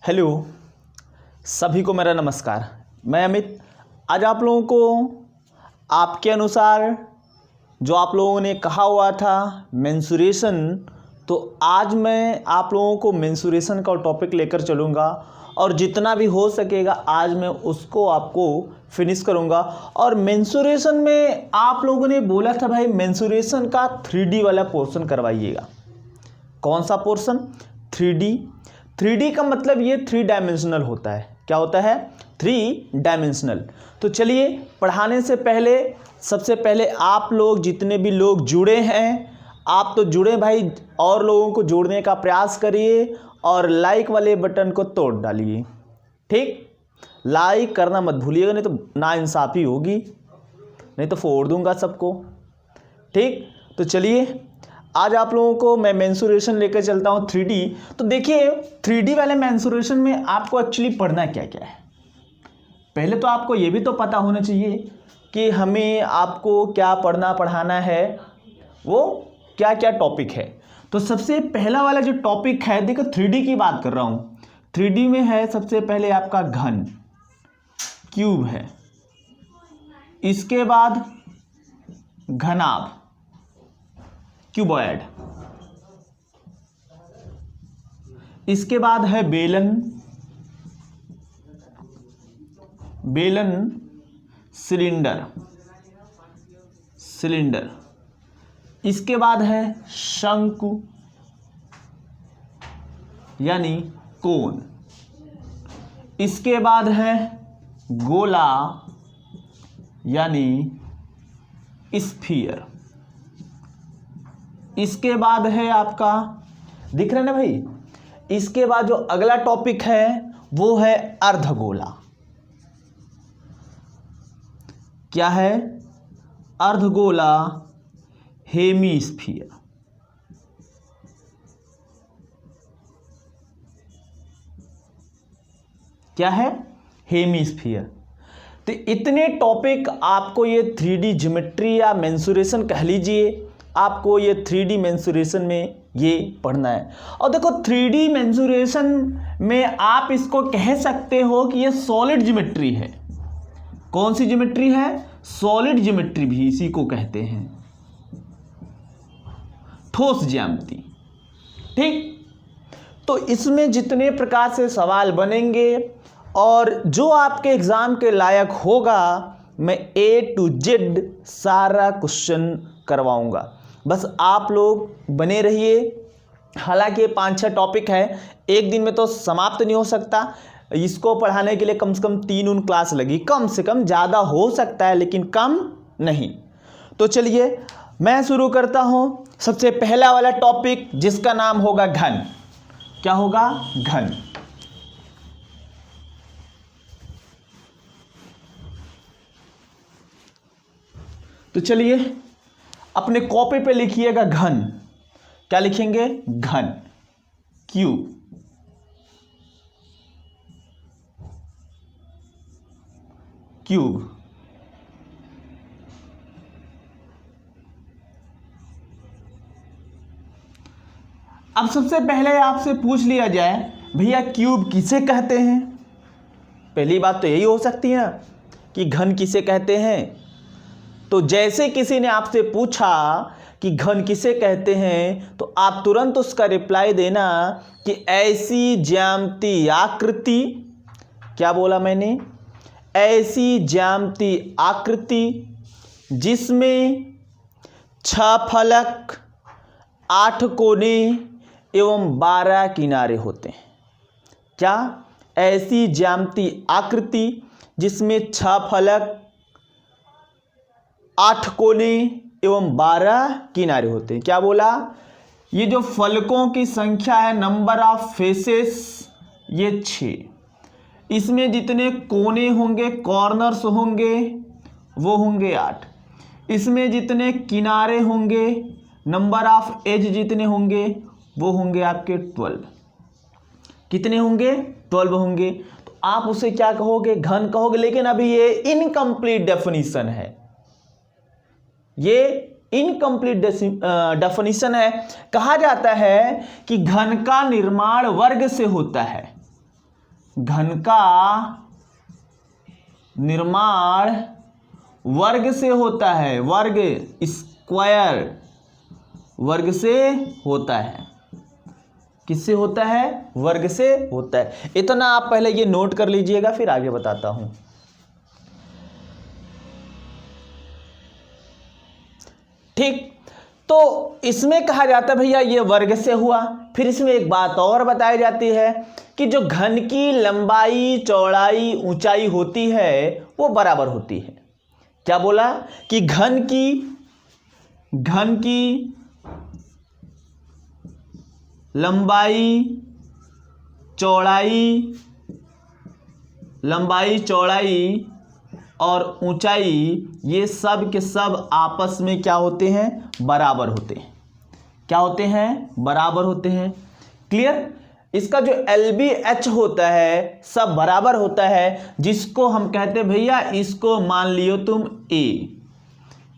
Hello, सभी को मेरा नमस्कार। मैं अमित। आज आप लोगों को आपके अनुसार जो आप लोगों ने कहा हुआ था मेंसुरेशन, तो आज मैं आप लोगों को मेंसुरेशन का टॉपिक लेकर चलूँगा और जितना भी हो सकेगा आज मैं उसको आपको फिनिश करूँगा। और मेंसुरेशन में आप लोगों ने बोला था भाई मेंसुरेशन का 3D वाला पोर्शन करवाइएगा। कौन सा पोर्शन? 3D। 3D का मतलब ये 3 डायमेंशनल होता है। क्या होता है? 3 डायमेंशनल। तो चलिए, पढ़ाने से पहले सबसे पहले आप लोग जितने भी लोग जुड़े हैं, आप तो जुड़े भाई, और लोगों को जोड़ने का प्रयास करिए और लाइक वाले बटन को तोड़ डालिए। ठीक, लाइक करना मत भूलिएगा, नहीं तो नाइंसाफ़ी होगी, नहीं तो फोड़ दूंगा सबको। ठीक, तो चलिए आज आप लोगों को मैं मेंसुरेशन लेकर चलता हूँ 3D। तो देखिए 3D वाले मेंसुरेशन में आपको एक्चुअली पढ़ना क्या क्या है। पहले तो आपको ये भी तो पता होना चाहिए कि हमें आपको क्या पढ़ाना है, वो क्या क्या टॉपिक है। तो सबसे पहला वाला जो टॉपिक है, देखो 3D की बात कर रहा हूँ। 3D में है सबसे पहले आपका घन, क्यूब है, इसके बाद घनाभ, क्यूबॉइड, इसके बाद है बेलन, सिलेंडर, इसके बाद है शंकु यानी कोन, इसके बाद है गोला यानी स्फीयर, इसके बाद है आपका, दिख रहा है ना भाई, इसके बाद जो अगला टॉपिक है वो है अर्धगोला। क्या है? अर्धगोला, हेमीस्फीयर। क्या है? हेमीस्फीयर। तो इतने टॉपिक आपको ये 3D ज्योमेट्री या मेंसुरेशन कह लीजिए, आपको ये 3D मेंसुरेशन में ये पढ़ना है। और देखो 3D मेंसुरेशन में आप इसको कह सकते हो कि ये सॉलिड ज्योमेट्री है। कौन सी ज्योमेट्री है? सॉलिड ज्योमेट्री भी इसी को कहते हैं, ठोस ज्यामिति। ठीक, तो इसमें जितने प्रकार से सवाल बनेंगे और जो आपके एग्जाम के लायक होगा, मैं A to Z सारा क्वेश्चन करवाऊंगा। बस आप लोग बने रहिए। हालांकि 5-6 टॉपिक है, एक दिन में तो समाप्त नहीं हो सकता। इसको पढ़ाने के लिए कम से कम 3 क्लास लगी, कम से कम, ज़्यादा हो सकता है लेकिन कम नहीं। तो चलिए मैं शुरू करता हूँ। सबसे पहला वाला टॉपिक जिसका नाम होगा घन। क्या होगा? घन। तो चलिए अपने कॉपी पे लिखिएगा घन। क्या लिखेंगे? घन, क्यूब, अब सबसे पहले आपसे पूछ लिया जाए भैया क्यूब किसे कहते हैं। पहली बात तो यही हो सकती है कि घन किसे कहते हैं। तो जैसे किसी ने आपसे पूछा कि घन किसे कहते हैं, तो आप तुरंत उसका रिप्लाई देना कि ऐसी ज्यामितीय आकृति, क्या बोला मैंने? ऐसी ज्यामितीय आकृति जिसमें 6 फलक, 8 कोने एवं 12 किनारे होते हैं। क्या? ऐसी ज्यामितीय आकृति जिसमें 6 फलक, 8 कोने एवं 12 किनारे होते हैं। क्या बोला? ये जो फलकों की संख्या है, नंबर ऑफ फेसेस, ये 6। इसमें जितने कोने होंगे, कॉर्नर्स होंगे, वो होंगे 8। इसमें जितने किनारे होंगे, नंबर ऑफ एज जितने होंगे, वो होंगे आपके 12। कितने होंगे? 12 होंगे। तो आप उसे क्या कहोगे? घन कहोगे। लेकिन अभी ये इनकम्प्लीट डेफिनेशन है, ये इनकम्प्लीट डेफिनेशन है। कहा जाता है कि घन का निर्माण वर्ग से होता है। घन का निर्माण वर्ग से होता है, वर्ग स्क्वायर, वर्ग से होता है। किससे होता है? वर्ग से होता है। इतना आप पहले ये नोट कर लीजिएगा, फिर आगे बताता हूं। ठीक, तो इसमें कहा जाता है भैया ये वर्ग से हुआ। फिर इसमें एक बात और बताई जाती है कि जो घन की लंबाई, चौड़ाई, ऊंचाई होती है वो बराबर होती है। क्या बोला? कि घन की लंबाई, चौड़ाई और ऊंचाई, ये सब के सब आपस में क्या होते हैं? बराबर होते हैं। क्या होते हैं? बराबर होते हैं। क्लियर? इसका जो LBH होता है सब बराबर होता है, जिसको हम कहते हैं भैया, इसको मान लियो तुम A।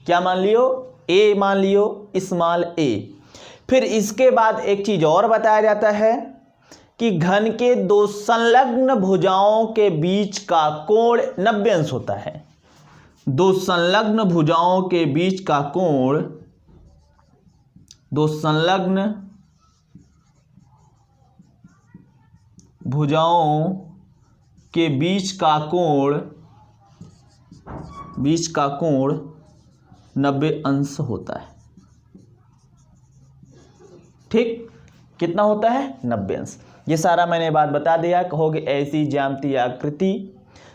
क्या मान लियो? A मान लियो, स्मॉल a। फिर इसके बाद एक चीज और बताया जाता है कि घन के दो संलग्न भुजाओं के बीच का कोण 90 अंश होता है। दो संलग्न भुजाओं के बीच का कोण, दो संलग्न भुजाओं के बीच का कोण 90 अंश होता है। ठीक, कितना होता है? 90 अंश। ये सारा मैंने बात बता दिया। कहोगे ऐसी ज्यामितीय आकृति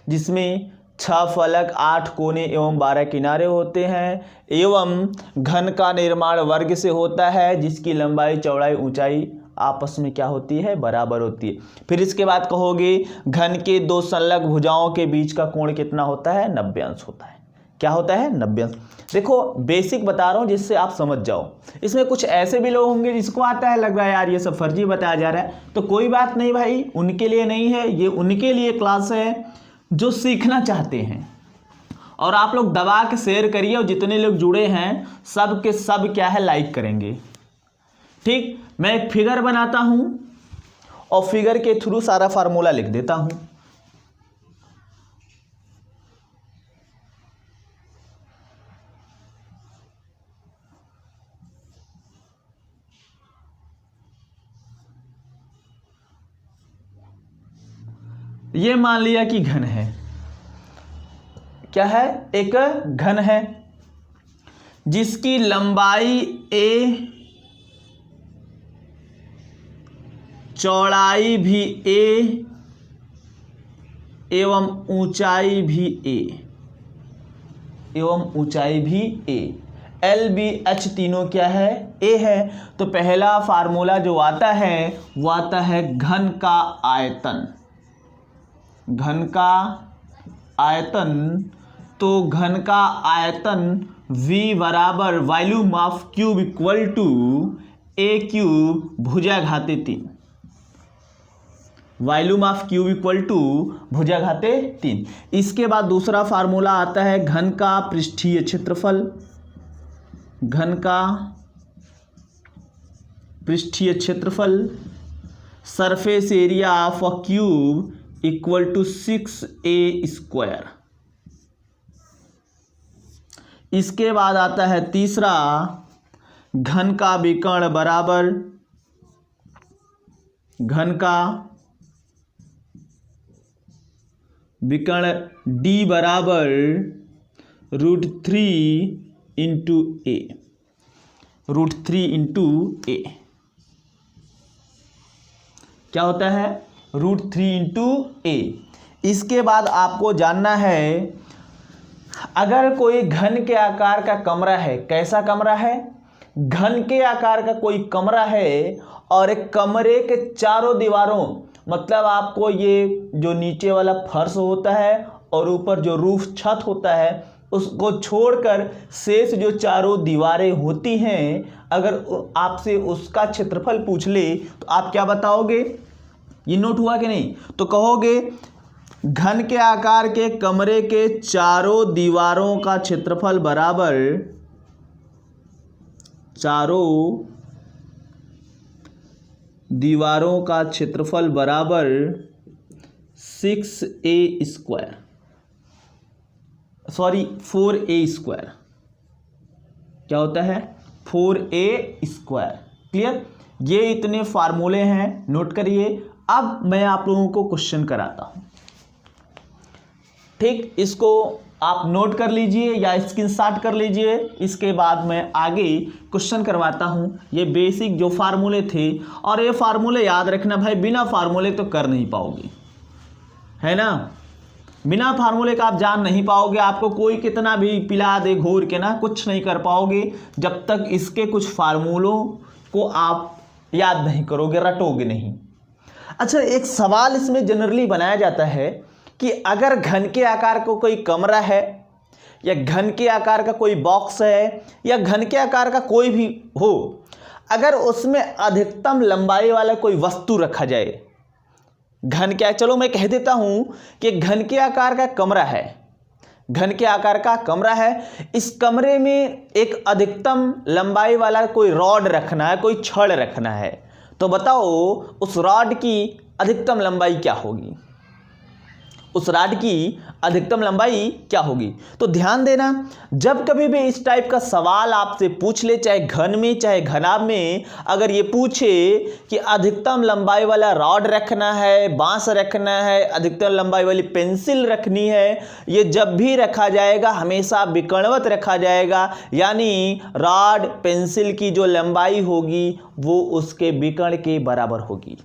जिसमें 6 फलक, 8 कोने एवं 12 किनारे होते हैं, एवं घन का निर्माण वर्ग से होता है, जिसकी लंबाई, चौड़ाई, ऊंचाई आपस में क्या होती है? बराबर होती है। फिर इसके बाद कहोगे घन के दो संलग्न भुजाओं के बीच का कोण कितना होता है? 90 अंश होता है। क्या होता है? 90 अंश। देखो बेसिक बता रहा हूं जिससे आप समझ जाओ। इसमें कुछ ऐसे भी लोग होंगे जिसको आता है, लग रहा है यार ये सब फर्जी बताया जा रहा है, तो कोई बात नहीं भाई, उनके लिए नहीं है ये, उनके लिए क्लास है जो सीखना चाहते हैं। और आप लोग दबा के शेयर करिए, और जितने लोग जुड़े हैं सब के सब क्या है? लाइक करेंगे। ठीक, मैं एक फिगर बनाता हूं और फिगर के थ्रू सारा फार्मूला लिख देता हूं। ये मान लिया कि घन है। क्या है? एक घन है जिसकी लंबाई a, चौड़ाई भी a एवं ऊंचाई भी a, LBH तीनों क्या है? A है। तो पहला फार्मूला जो आता है वो आता है घन का आयतन। घन का आयतन, तो घन का आयतन V बराबर volume of cube equal to A cube भुजाघाते 3। Volume of cube equal to भुजाघाते 3। इसके बाद दूसरा फार्मूला आता है घन का पृष्ठीय क्षेत्रफल। घन का पृष्ठीय क्षेत्रफल, surface area of a cube equal to 6a square. इसके बाद आता है तीसरा, घन का विकर्ण बराबर घन का विकर्ण D बराबर √3 इंटू A। √3 इंटू A क्या होता है? √3 इंटू A। इसके बाद आपको जानना है, अगर कोई घन के आकार का कमरा है, कैसा कमरा है? घन के आकार का कोई कमरा है और एक कमरे के चारों दीवारों, मतलब आपको ये जो नीचे वाला फर्श होता है और ऊपर जो रूफ छत होता है, उसको छोड़कर शेष जो चारों दीवारें होती हैं, अगर आपसे उसका क्षेत्रफल पूछ ले तो आप क्या बताओगे? ये नोट हुआ कि नहीं? तो कहोगे घन के आकार के कमरे के चारों दीवारों का क्षेत्रफल बराबर, चारों दीवारों का क्षेत्रफल बराबर 6a², सॉरी 4a², क्या होता है 4a²। क्लियर, ये इतने फार्मूले हैं, नोट करिए। अब मैं आप लोगों को क्वेश्चन कराता हूं, ठीक, इसको आप नोट कर लीजिए या स्क्रीनशॉट कर लीजिए। इसके बाद मैं आगे क्वेश्चन करवाता हूं। ये बेसिक जो फार्मूले थे, और ये फार्मूले याद रखना भाई, बिना फार्मूले तो कर नहीं पाओगे, है ना। बिना फार्मूले का आप जान नहीं पाओगे। आपको कोई कितना भी पिला दे घोर के ना, कुछ नहीं कर पाओगे जब तक इसके कुछ फार्मूलों को आप याद नहीं करोगे, रटोगे नहीं। अच्छा, एक सवाल इसमें जनरली बनाया जाता है कि अगर घन के आकार का कोई कमरा है, या घन के आकार का कोई बॉक्स है, या घन के आकार का कोई भी हो, अगर उसमें अधिकतम लंबाई वाला कोई वस्तु रखा जाए, घन क्या, चलो मैं कह देता हूं कि घन के आकार का कमरा है, घन के आकार का कमरा है, इस कमरे में एक अधिकतम लंबाई वाला कोई रॉड रखना है, कोई छड़ रखना है, तो बताओ उस रॉड की अधिकतम लंबाई क्या होगी, उस रॉड की अधिकतम लंबाई क्या होगी। तो ध्यान देना, जब कभी भी इस टाइप का सवाल आपसे पूछ ले, चाहे घन में चाहे घनाभ में, अगर ये पूछे कि अधिकतम लंबाई वाला रॉड रखना है, बांस रखना है, अधिकतम लंबाई वाली पेंसिल रखनी है, ये जब भी रखा जाएगा हमेशा विकर्णवत रखा जाएगा, यानी रॉड पेंसिल की जो लंबाई होगी वो उसके विकर्ण के बराबर होगी।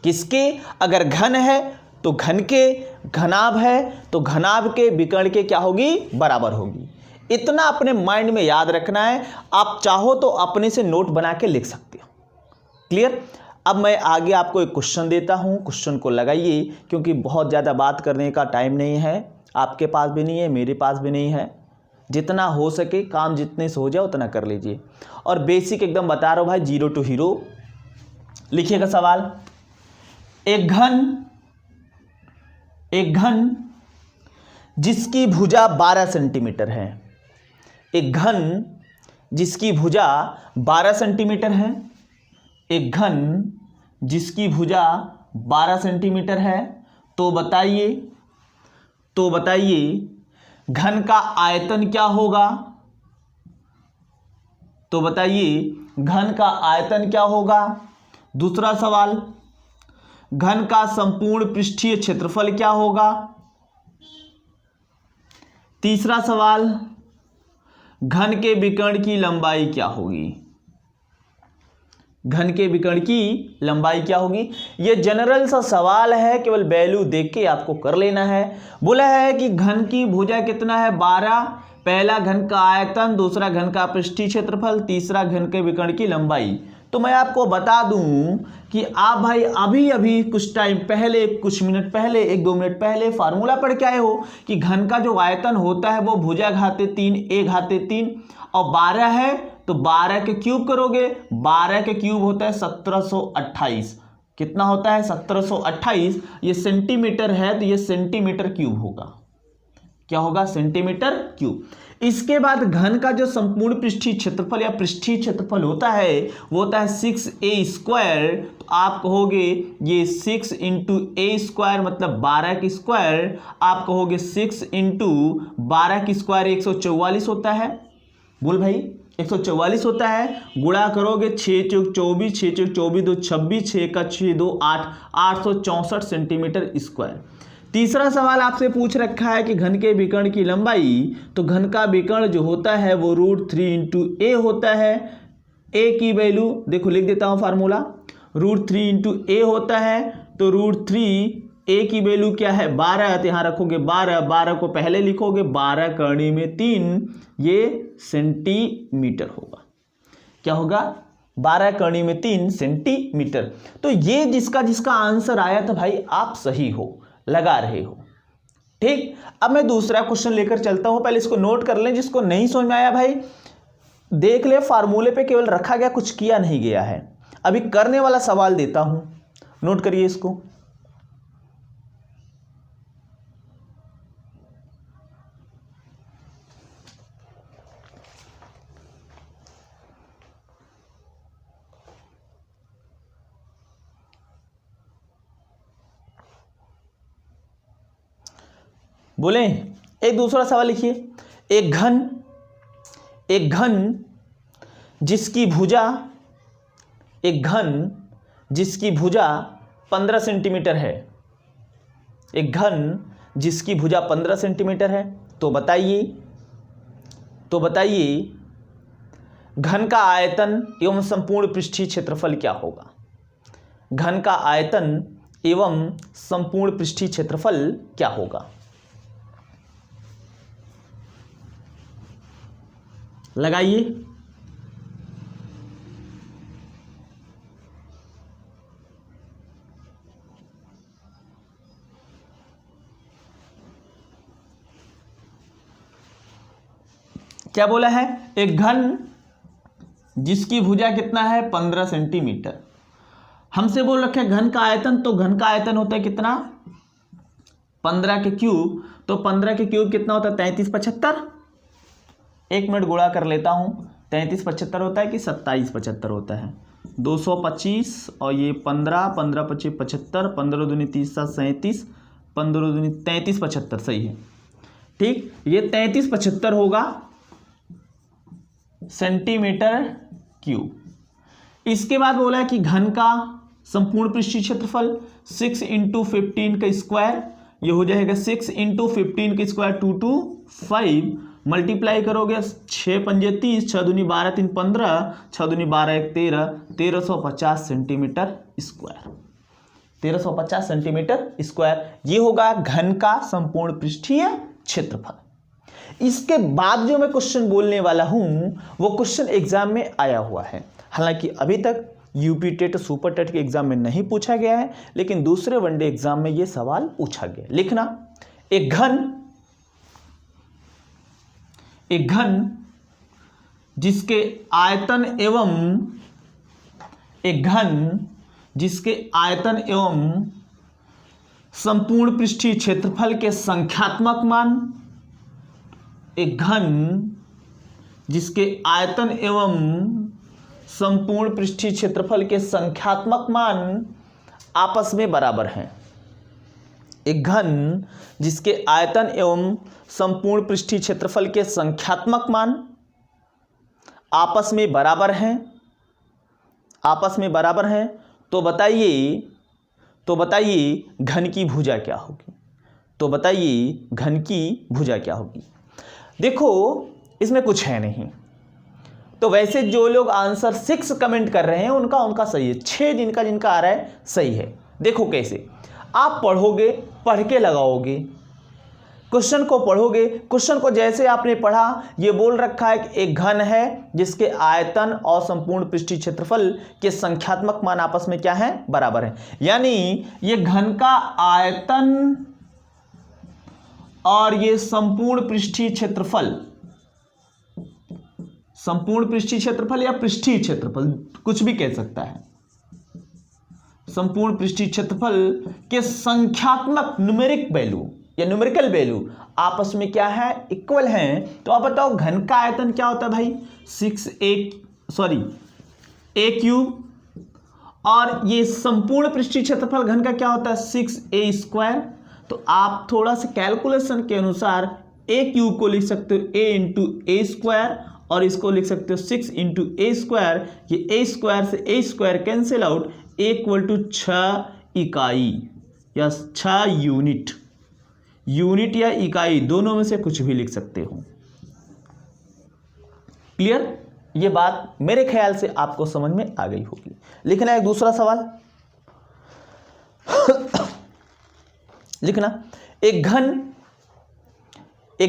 किसके, अगर घन है तो घन के, घनाभ है तो घनाभ के विकर्ण के क्या होगी, बराबर होगी। इतना अपने माइंड में याद रखना है। आप चाहो तो अपने से नोट बना के लिख सकते हो। क्लियर। अब मैं आगे आपको एक क्वेश्चन देता हूं, क्वेश्चन को लगाइए, क्योंकि बहुत ज़्यादा बात करने का टाइम नहीं है, आपके पास भी नहीं है, मेरे पास भी नहीं है। जितना हो सके काम जितने से हो जाए उतना कर लीजिए। और बेसिक एकदम बता रहा हूं भाई, 0 to हीरो। लिखिएगा सवाल, एक घन जिसकी भुजा 12 सेंटीमीटर है, एक घन जिसकी भुजा 12 सेंटीमीटर है, एक घन जिसकी भुजा 12 सेंटीमीटर है, तो बताइए घन का आयतन क्या होगा। तो बताइए घन का आयतन क्या होगा। दूसरा सवाल, घन का संपूर्ण पृष्ठीय क्षेत्रफल क्या होगा। तीसरा सवाल, घन के विकर्ण की लंबाई क्या होगी। घन के विकर्ण की लंबाई क्या होगी। यह जनरल सा सवाल है, केवल वैल्यू देख के आपको कर लेना है। बोला है कि घन की भुजा कितना है, 12, पहला घन का आयतन, दूसरा घन का पृष्ठीय क्षेत्रफल, तीसरा घन के विकर्ण की लंबाई। तो मैं आपको बता दूं कि आप भाई अभी अभी कुछ टाइम पहले, कुछ मिनट पहले, 1-2 मिनट पहले फार्मूला पढ़ के आए हो कि घन का जो आयतन होता है वो भुजा घाते 3 a घाते 3, और 12 है तो 12 के क्यूब करोगे, 12 के क्यूब होता है 1728। कितना होता है 1728। ये सेंटीमीटर है तो ये सेंटीमीटर क्यूब होगा। क्या होगा, सेंटीमीटर क्यूब। इसके बाद घन का जो संपूर्ण पृष्ठीय क्षेत्रफल या पृष्ठीय क्षेत्रफल होता है वो होता है 6a²। तो आप कहोगे ये 6 इंटू a² मतलब 12 की स्क्वायर। आप कहोगे 6 इंटू 12 की स्क्वायर 144 होता है। बोल भाई 144 होता है। गुणा करोगे 6 चौक 24, 6 चौक 24, 2 26, 6 का 6 2 8, 864 सेंटीमीटर स्क्वायर। तीसरा सवाल आपसे पूछ रखा है कि घन के विकर्ण की लंबाई। तो घन का विकर्ण जो होता है वो √3 इंटू ए होता है। ए की वैल्यू देखो लिख देता हूं फार्मूला, √3 इंटू ए होता है। तो √3 ए की वैल्यू क्या है 12, तो यहां रखोगे 12, 12 को पहले लिखोगे, 12 करनी में 3, ये सेंटीमीटर होगा। क्या होगा, 12 करनी में 3 सेंटीमीटर। तो ये जिसका जिसका आंसर आया था भाई आप सही हो, लगा रहे हो। ठीक, अब मैं दूसरा क्वेश्चन लेकर चलता हूं। पहले इसको नोट कर लें, जिसको नहीं समझ में आया भाई देख ले, फार्मूले पे केवल रखा गया, कुछ किया नहीं गया है। अभी करने वाला सवाल देता हूं, नोट करिए इसको। बोले एक दूसरा सवाल लिखिए, एक घन जिसकी भुजा, एक घन जिसकी भुजा 15 सेंटीमीटर है, एक घन जिसकी भुजा 15 सेंटीमीटर है, तो बताइए घन का आयतन एवं संपूर्ण पृष्ठीय क्षेत्रफल क्या होगा। घन का आयतन एवं संपूर्ण पृष्ठीय क्षेत्रफल क्या होगा। लगाइए। क्या बोला है, एक घन जिसकी भुजा कितना है 15 सेंटीमीटर। हमसे बोल रखे घन का आयतन, तो घन का आयतन होता है कितना 15 के क्यूब, तो 15 के क्यूब कितना होता है 33 75। 1 मिनट गुणा कर लेता हूं, 33 75 होता है कि 27 75 होता है। 225 और ये 15 15 25 75, 15 दूनी 30 7 37, 15 दूनी 33 75 सही है। ठीक, ये 33 75 होगा सेंटीमीटर क्यूब। इसके बाद बोला है कि घन का संपूर्ण पृष्ठीय क्षेत्रफल 6 × 15 का स्क्वायर, ये हो जाएगा 6 × 15 का स्क्वायर 225, मल्टीप्लाई करोगे 6 पंजे 30, 6 दूनी 12 3 15, 6 दूनी 12 1 13, 1350 सेंटीमीटर स्क्वायर, 1350 सेंटीमीटर स्क्वायर, ये होगा घन का संपूर्ण पृष्ठीय क्षेत्रफल। इसके बाद जो मैं क्वेश्चन बोलने वाला हूं वो क्वेश्चन एग्जाम में आया हुआ है। हालांकि अभी तक यूपी टेट सुपर टेट के एग्जाम में नहीं पूछा गया है, लेकिन दूसरे वनडे एग्जाम में यह सवाल पूछा गया। लिखना, एक घन जिसके आयतन एवं संपूर्ण पृष्ठीय क्षेत्रफल के संख्यात्मक मान, एक घन जिसके आयतन एवं संपूर्ण पृष्ठीय क्षेत्रफल के संख्यात्मक मान आपस में बराबर हैं। एक घन जिसके आयतन एवं संपूर्ण पृष्ठीय क्षेत्रफल के संख्यात्मक मान आपस में बराबर हैं, तो बताइए घन की भुजा क्या होगी। देखो इसमें कुछ है नहीं, तो वैसे जो लोग आंसर 6 कमेंट कर रहे हैं उनका सही है, 6 जिनका आ रहा है सही है। देखो कैसे आप पढ़ोगे, पढ़ के लगाओगे, क्वेश्चन को पढ़ोगे, क्वेश्चन को जैसे आपने पढ़ा, ये बोल रखा है कि एक घन है जिसके आयतन और संपूर्ण पृष्ठीय क्षेत्रफल के संख्यात्मक मान आपस में क्या है बराबर है, यानी ये घन का आयतन और ये संपूर्ण पृष्ठीय क्षेत्रफल या पृष्ठीय क्षेत्रफल कुछ भी कह सकता है, संपूर्ण पृष्ठीय क्षेत्रफल के संख्यात्मक न्यूमेरिकल वैल्यू आपस में क्या है इक्वल हैं। तो आप बताओ घन का आयतन क्या होता है भाई 6a क्यूब, और ये संपूर्ण पृष्ठीय क्षेत्रफल घन का क्या होता है 6a²। तो आप थोड़ा सा कैलकुलेशन के अनुसार a क्यूब को लिख सकते हो a × a², और इसको लिख सकते हो 6 × a²। ये a² से a² कैंसिल आउट, a = 6 इकाई या 6 यूनिट या इकाई, दोनों में से कुछ भी लिख सकते हो। क्लियर, ये बात मेरे ख्याल से आपको समझ में आ गई होगी। लिखना एक दूसरा सवाल लिखना, एक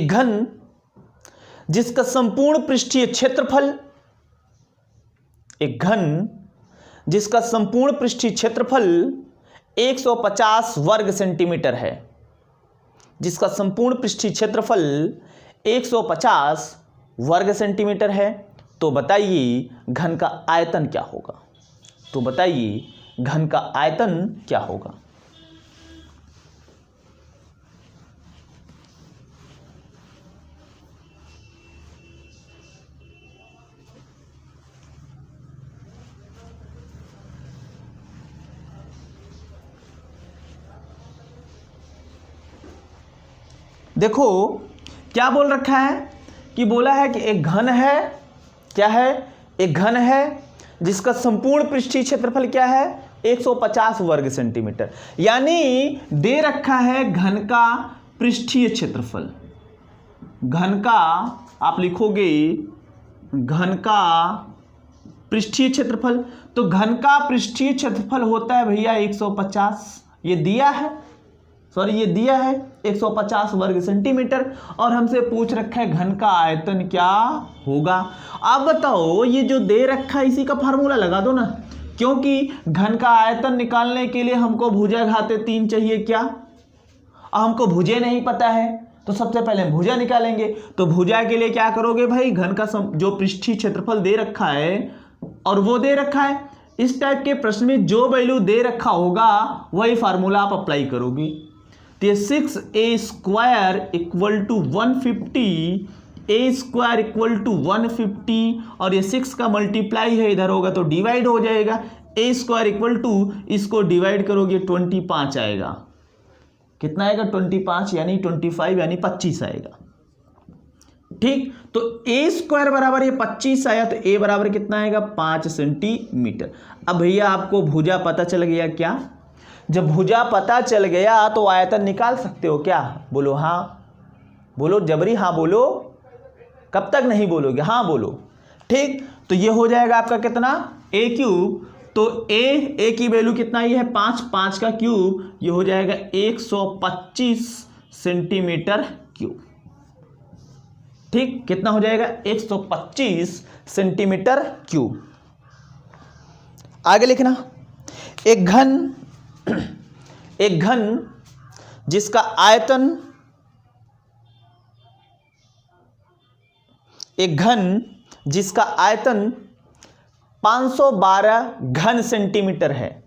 घन जिसका संपूर्ण पृष्ठीय क्षेत्रफल, एक घन जिसका संपूर्ण पृष्ठीय क्षेत्रफल 150 वर्ग सेंटीमीटर है, जिसका संपूर्ण पृष्ठीय क्षेत्रफल 150 वर्ग सेंटीमीटर है, तो बताइए घन का आयतन क्या होगा। देखो क्या बोल रखा है कि बोला है कि एक घन है, क्या है, एक घन है जिसका संपूर्ण पृष्ठीय क्षेत्रफल क्या है 150 वर्ग सेंटीमीटर। यानी दे रखा है घन का पृष्ठीय क्षेत्रफल, घन का आप लिखोगे घन का पृष्ठीय क्षेत्रफल, तो घन का पृष्ठीय क्षेत्रफल होता है भैया 150, ये दिया है, सॉरी ये दिया है 150 वर्ग सेंटीमीटर, और हमसे पूछ रखा है घन का आयतन क्या होगा। अब बताओ ये जो दे रखा है इसी का फार्मूला लगा दो ना, क्योंकि घन का आयतन निकालने के लिए हमको भुजा घाते 3 चाहिए, क्या, हमको भुजे नहीं पता है तो सबसे पहले हम भुजा निकालेंगे। तो भुजा के लिए क्या करोगे भाई, घन का जो पृष्ठीय क्षेत्रफल दे रखा है और वो दे रखा है, इस टाइप के प्रश्न में जो वैल्यू दे रखा होगा वही फार्मूला आप अप्लाई करोगे। तो 6a² equal to 150, a² equal to 150, और ये 6 का मल्टीप्लाई है इधर होगा तो डिवाइड हो जाएगा, a² इक्वल टू इसको डिवाइड करोगे 25 आएगा, कितना आएगा 25 यानी 25 यानी 25 आएगा। ठीक, तो a² बराबर ये 25 आया तो a बराबर कितना आएगा 5 सेंटीमीटर। अब भैया आपको भुजा पता चल गया क्या, जब भुजा पता चल गया तो आयतन निकाल सकते हो क्या, बोलो हाँ, बोलो जबरी हाँ बोलो, कब तक नहीं बोलोगे, हाँ बोलो। ठीक, तो ये हो जाएगा आपका कितना a³, तो a की वैल्यू कितना ही है 5, 5 का क्यूब ये हो जाएगा 125 सेंटीमीटर क्यूब। ठीक, कितना हो जाएगा 125 सेंटीमीटर क्यूब। आगे लिखना, एक घन जिसका आयतन, एक घन जिसका आयतन 512 घन सेंटीमीटर है,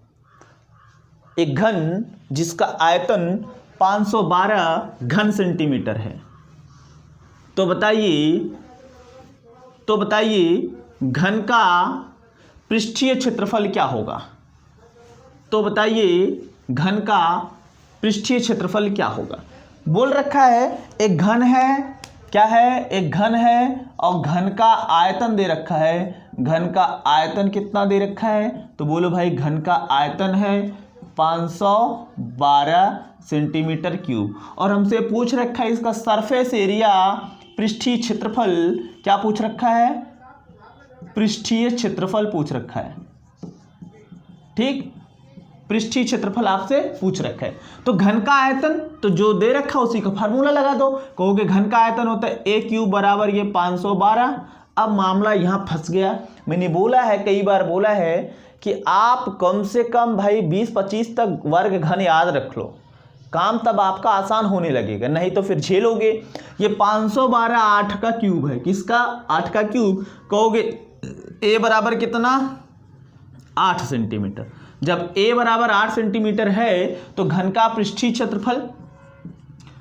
एक घन जिसका आयतन 512 घन सेंटीमीटर है, तो बताइए घन का पृष्ठीय क्षेत्रफल क्या होगा, तो बताइए घन का पृष्ठीय क्षेत्रफल क्या होगा। बोल रखा है एक घन है, क्या है, एक घन है और घन का आयतन दे रखा है, घन का आयतन कितना दे रखा है, तो बोलो भाई घन का आयतन है 512 सेंटीमीटर क्यूब, और हमसे पूछ रखा है इसका सरफेस एरिया, पृष्ठीय क्षेत्रफल क्या पूछ रखा है, पृष्ठीय क्षेत्रफल पूछ रखा है। ठीक, पृष्ठीय क्षेत्रफल आपसे पूछ रखा है, तो घन का आयतन तो जो दे रखा है उसी का फार्मूला लगा दो, कहोगे घन का आयतन होता है a³ बराबर ये 512। अब मामला यहाँ फंस गया, मैंने बोला है कई बार बोला है कि आप कम से कम भाई 20-25 तक वर्ग घन याद रख लो, काम तब आपका आसान होने लगेगा, नहीं तो फिर झेलोगे। ये 512 8 का क्यूब है, किसका 8 का क्यूब, कहोगे a बराबर कितना 8 सेंटीमीटर। जब a बराबर 8 सेंटीमीटर है तो घन का पृष्ठीय क्षेत्रफल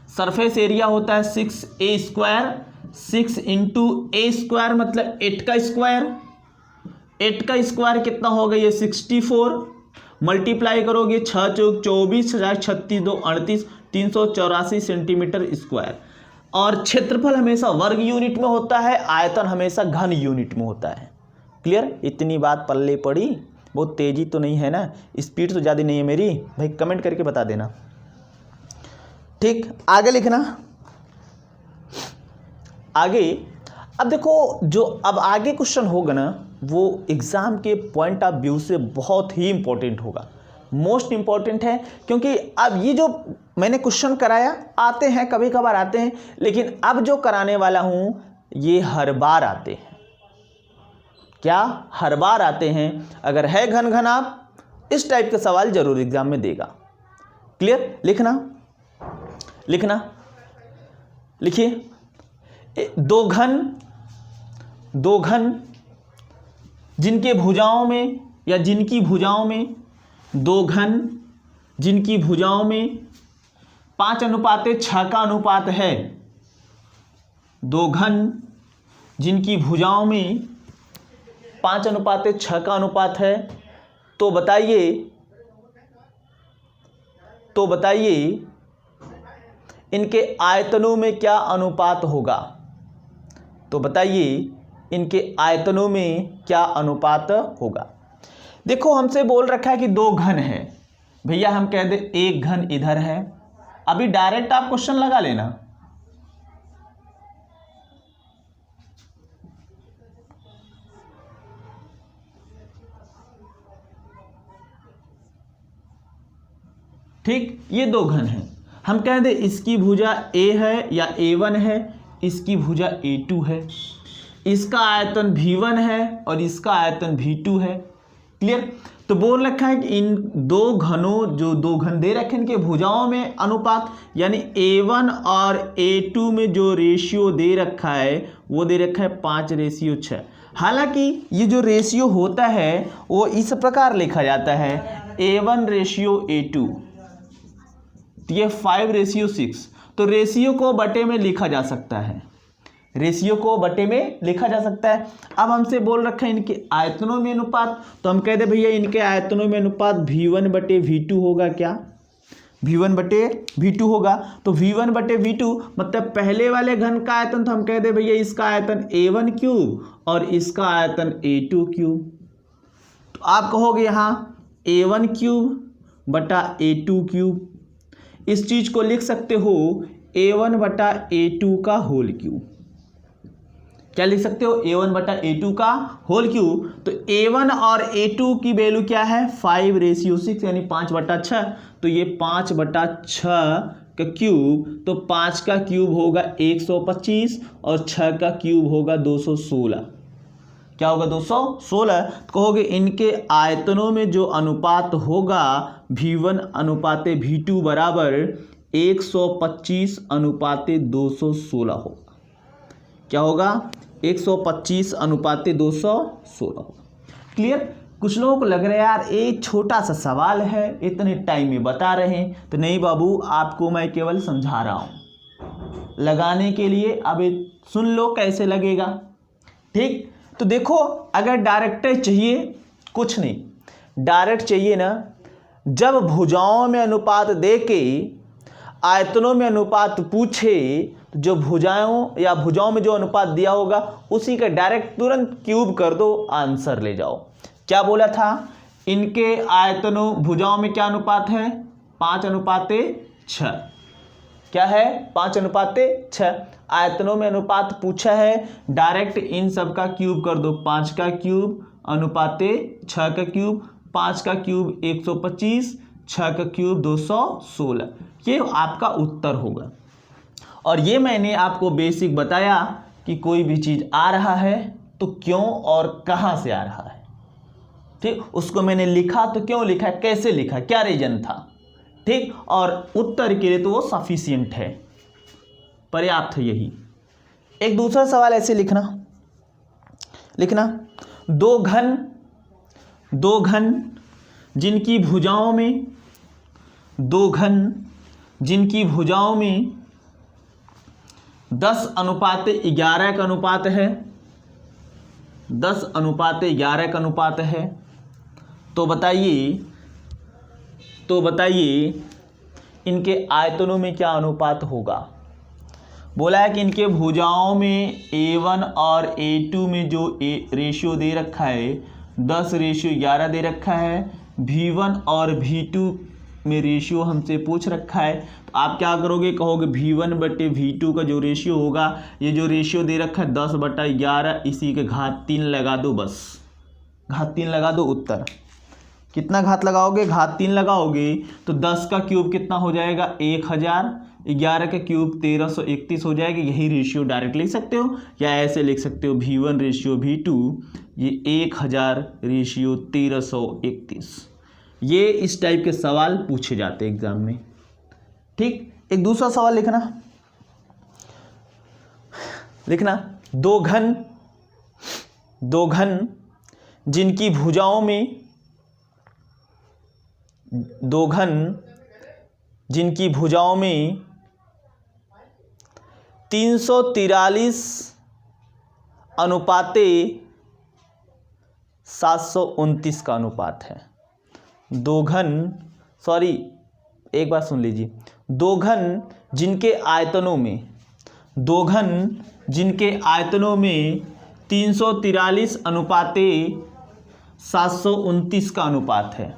सरफेस एरिया होता है 6a², 6 इंटू a² मतलब 8 का स्क्वायर, 8 का स्क्वायर कितना होगा ये 64, मल्टीप्लाई करोगे 6 चौक 24, 36 2 38, 384 सेंटीमीटर स्क्वायर। और क्षेत्रफल हमेशा वर्ग यूनिट में होता है, आयतन हमेशा घन यूनिट में होता है। क्लियर, इतनी बात पल्ले पड़ी, बहुत तेजी तो नहीं है ना, स्पीड तो ज़्यादा नहीं है मेरी भाई, कमेंट करके बता देना। ठीक, आगे लिखना, आगे अब देखो जो अब आगे क्वेश्चन होगा ना वो एग्ज़ाम के पॉइंट ऑफ व्यू से बहुत ही इंपॉर्टेंट होगा, मोस्ट इंपॉर्टेंट है, क्योंकि अब ये जो मैंने क्वेश्चन कराया आते हैं कभी कभार आते हैं, लेकिन अब जो कराने वाला हूँ ये हर बार आते हैं, क्या हर बार आते हैं। अगर है घन घन आप इस टाइप के सवाल जरूर एग्जाम में देगा। क्लियर, लिखना लिखिए, दो घन जिनके भुजाओं में या जिनकी भुजाओं में, दो घन जिनकी भुजाओं में 5:6 का अनुपात है, दो घन जिनकी भुजाओं में 5:6 का अनुपात है, तो बताइए इनके आयतनों में क्या अनुपात होगा? तो बताइए इनके आयतनों में क्या अनुपात होगा। देखो हमसे बोल रखा है कि दो घन है, भैया हम कह दे एक घन इधर है। अभी डायरेक्ट आप क्वेश्चन लगा लेना, ठीक। ये दो घन हैं, हम कह दे इसकी भुजा a है या a1 है, इसकी भुजा a2 है, इसका आयतन v1 है और इसका आयतन v2 है। क्लियर? तो बोल रखा है कि इन दो घनों, जो दो घन दे रखे इनके भुजाओं में अनुपात, यानी a1 और a2 में जो रेशियो दे रखा है वो दे रखा है 5:6। हालांकि ये जो रेशियो होता है वो इस प्रकार लिखा जाता है a1:a2, तो ये 5:6। तो रेशियो को बटे में लिखा जा सकता है, रेशियो को बटे में लिखा जा सकता है। अब हमसे बोल रखा है इनके आयतनों में अनुपात, तो हम कहते भैया इनके आयतनों में अनुपात v1/v2 होगा। क्या? v1/v2 होगा। तो v1/v2 मतलब पहले वाले घन का आयतन, तो हम कहते भैया इसका आयतन a1 क्यूब और इसका आयतन a2 क्यूब। तो आप कहोगे यहाँ a1 क्यूब बटा a2 क्यूब। इस चीज को लिख सकते हो a1/a2 का होल क्यूब। क्या लिख सकते हो? a1/a2 का होल क्यूब। तो a1 और a2 की वैल्यू क्या है? 5:6 यानी 5/6। तो ये 5/6 का क्यूब, तो 5 का क्यूब होगा 125 और 6 का क्यूब होगा 216। क्या होगा? 216। तो कहोगे इनके आयतनों में जो अनुपात होगा v1:v2 बराबर 125:216 होगा। क्या होगा? 125:216 होगा। क्लियर? कुछ लोगों को लग रहा है यार एक छोटा सा सवाल है, इतने टाइम में बता रहे हैं। तो नहीं बाबू, आपको मैं केवल समझा रहा हूँ लगाने के लिए। अब सुन लो कैसे लगेगा। ठीक? तो देखो, अगर डायरेक्ट चाहिए, कुछ नहीं, डायरेक्ट चाहिए ना, जब भुजाओं में अनुपात दे के आयतनों में अनुपात पूछे, तो जो भुजाओं में जो अनुपात दिया होगा उसी का डायरेक्ट तुरंत क्यूब कर दो, आंसर ले जाओ। क्या बोला था? इनके आयतनों भुजाओं में क्या अनुपात है? 5:6। क्या है? 5:6। आयतनों में अनुपात पूछा है, डायरेक्ट इन सब का क्यूब कर दो। 5 का क्यूब अनुपाते 6 का क्यूब, 5 का क्यूब 125, 6 का क्यूब 216। ये आपका उत्तर होगा। और ये मैंने आपको बेसिक बताया कि कोई भी चीज़ आ रहा है तो क्यों और कहाँ से आ रहा है। ठीक? उसको मैंने लिखा तो क्यों लिखा, कैसे लिखा, क्या रीजन था। ठीक? और उत्तर के लिए तो वो सफिशिएंट है, पर्याप्त है। यही एक दूसरा सवाल ऐसे लिखना दो घन जिनकी भुजाओं में 10:11 का अनुपात है, 10:11 का अनुपात है। तो बताइए इनके आयतनों में क्या अनुपात होगा। बोला है कि इनके भुजाओं में a1 और a2 में जो रेशियो दे रखा है 10:11 दे रखा है। v1 और v2 में रेशियो हमसे पूछ रखा है। तो आप क्या करोगे? कहोगे v1/v2 का जो रेशियो होगा, ये जो रेशियो दे रखा है 10/11, इसी के घात 3 लगा दो। बस घात 3 लगा दो। उत्तर कितना घात लगाओगे? घात 3 लगाओगे तो 10 का क्यूब कितना हो जाएगा? 1000। 11 का क्यूब 1331 हो जाएगा। यही रेशियो डायरेक्ट लिख सकते हो, या ऐसे लिख सकते हो v1/v2, ये 1000/1331। ये इस टाइप के सवाल पूछे जाते हैं एग्जाम में। ठीक? एक दूसरा सवाल लिखना दो घन जिनकी भुजाओं में 343:729 का अनुपात है। एक बार सुन लीजिए। दो घन जिनके आयतनों में, दो घन जिनके आयतनों में 343 अनुपाते 729 का अनुपात है,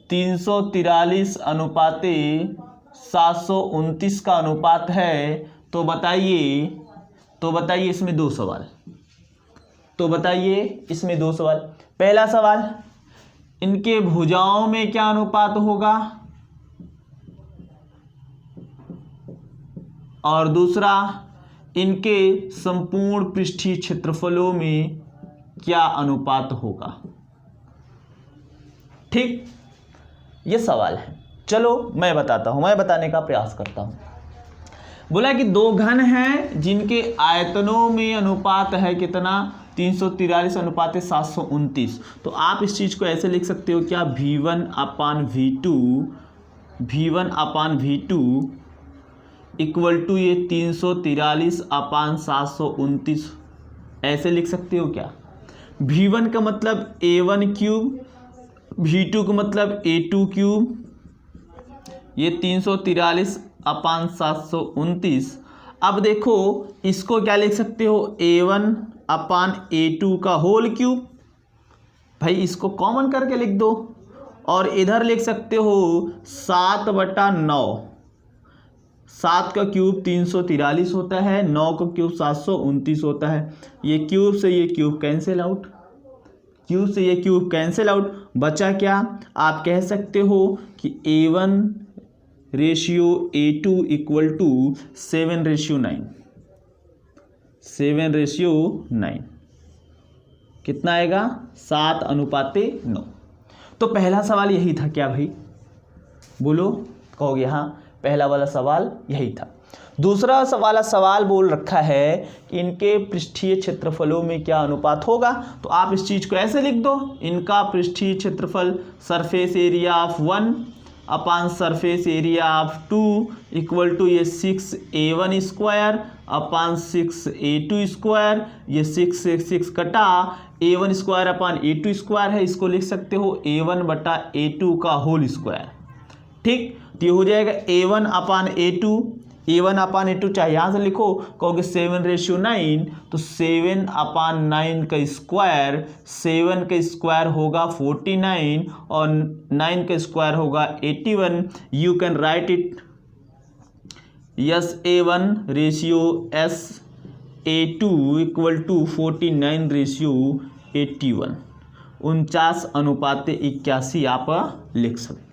343 अनुपाते 729 का अनुपात है। तो बताइए इसमें दो सवाल। पहला सवाल, इनके भुजाओं में क्या अनुपात होगा, और दूसरा, इनके संपूर्ण पृष्ठीय क्षेत्रफलों में क्या अनुपात होगा। ठीक, ये सवाल है। चलो मैं बताने का प्रयास करता हूं। बोला कि दो घन हैं जिनके आयतनों में अनुपात है कितना, 343 अनुपात 729। तो आप इस चीज को ऐसे लिख सकते हो क्या, V1/V2 इक्वल टू ये 343/729, ऐसे लिख सकते हो क्या। V1 का मतलब A1 क्यूब, V2 का मतलब A2 क्यूब, ये 343/729। अब देखो इसको क्या लिख सकते हो, A1/A2 का होल क्यूब, भाई इसको कॉमन करके लिख दो, और इधर लिख सकते हो 7/9, 7 का क्यूब 343 होता है, 9 का क्यूब 729 होता है। ये क्यूब से ये क्यूब कैंसिल आउट, बचा क्या, आप कह सकते हो कि A1/A2 इक्वल टू 7/9, 7/9 कितना आएगा, 7:9। तो पहला सवाल यही था क्या भाई, बोलो, कहोगे हाँ, पहला वाला सवाल यही था। दूसरा सवाल बोल रखा है कि इनके पृष्ठीय क्षेत्रफलों में क्या अनुपात होगा। तो आप इस चीज को ऐसे लिख दो, इनका पृष्ठीय क्षेत्रफल surface area of 1 upon surface area of 2 equal to ये 6A1 square upon 6A2 square, ये 6 कटा, A1 square upon A2 square है, इसको लिख सकते हो A1/A2 का होल स्क्वायर। ठीक, तो ये हो जाएगा A1/A2 चाहे यहाँ से लिखो, कहोगे 7/9, तो 7/9 का स्क्वायर, 7 का स्क्वायर होगा 49 और 9 का स्क्वायर होगा 81। You can write it SA1/SA2 equal to 49/81, 49:81 आप लिख सकते।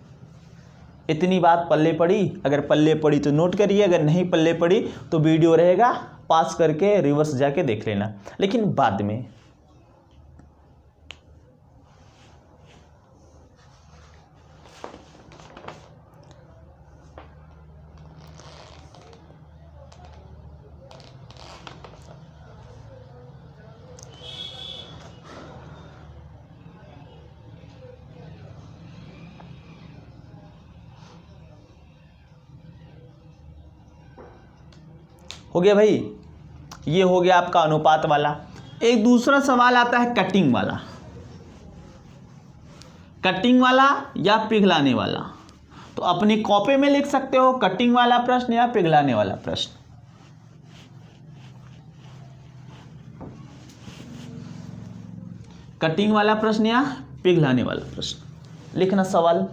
इतनी बात पल्ले पड़ी, अगर पल्ले पड़ी तो नोट करिए, अगर नहीं पल्ले पड़ी तो वीडियो रहेगा, पास करके रिवर्स जाके देख लेना, लेकिन बाद में। हो गया भाई, ये हो गया आपका अनुपात वाला। एक दूसरा सवाल आता है कटिंग वाला या पिघलाने वाला। तो अपनी कॉपी में लिख सकते हो कटिंग वाला प्रश्न या पिघलाने वाला प्रश्न। कटिंग वाला प्रश्न या पिघलाने वाला प्रश्न लिखना। सवाल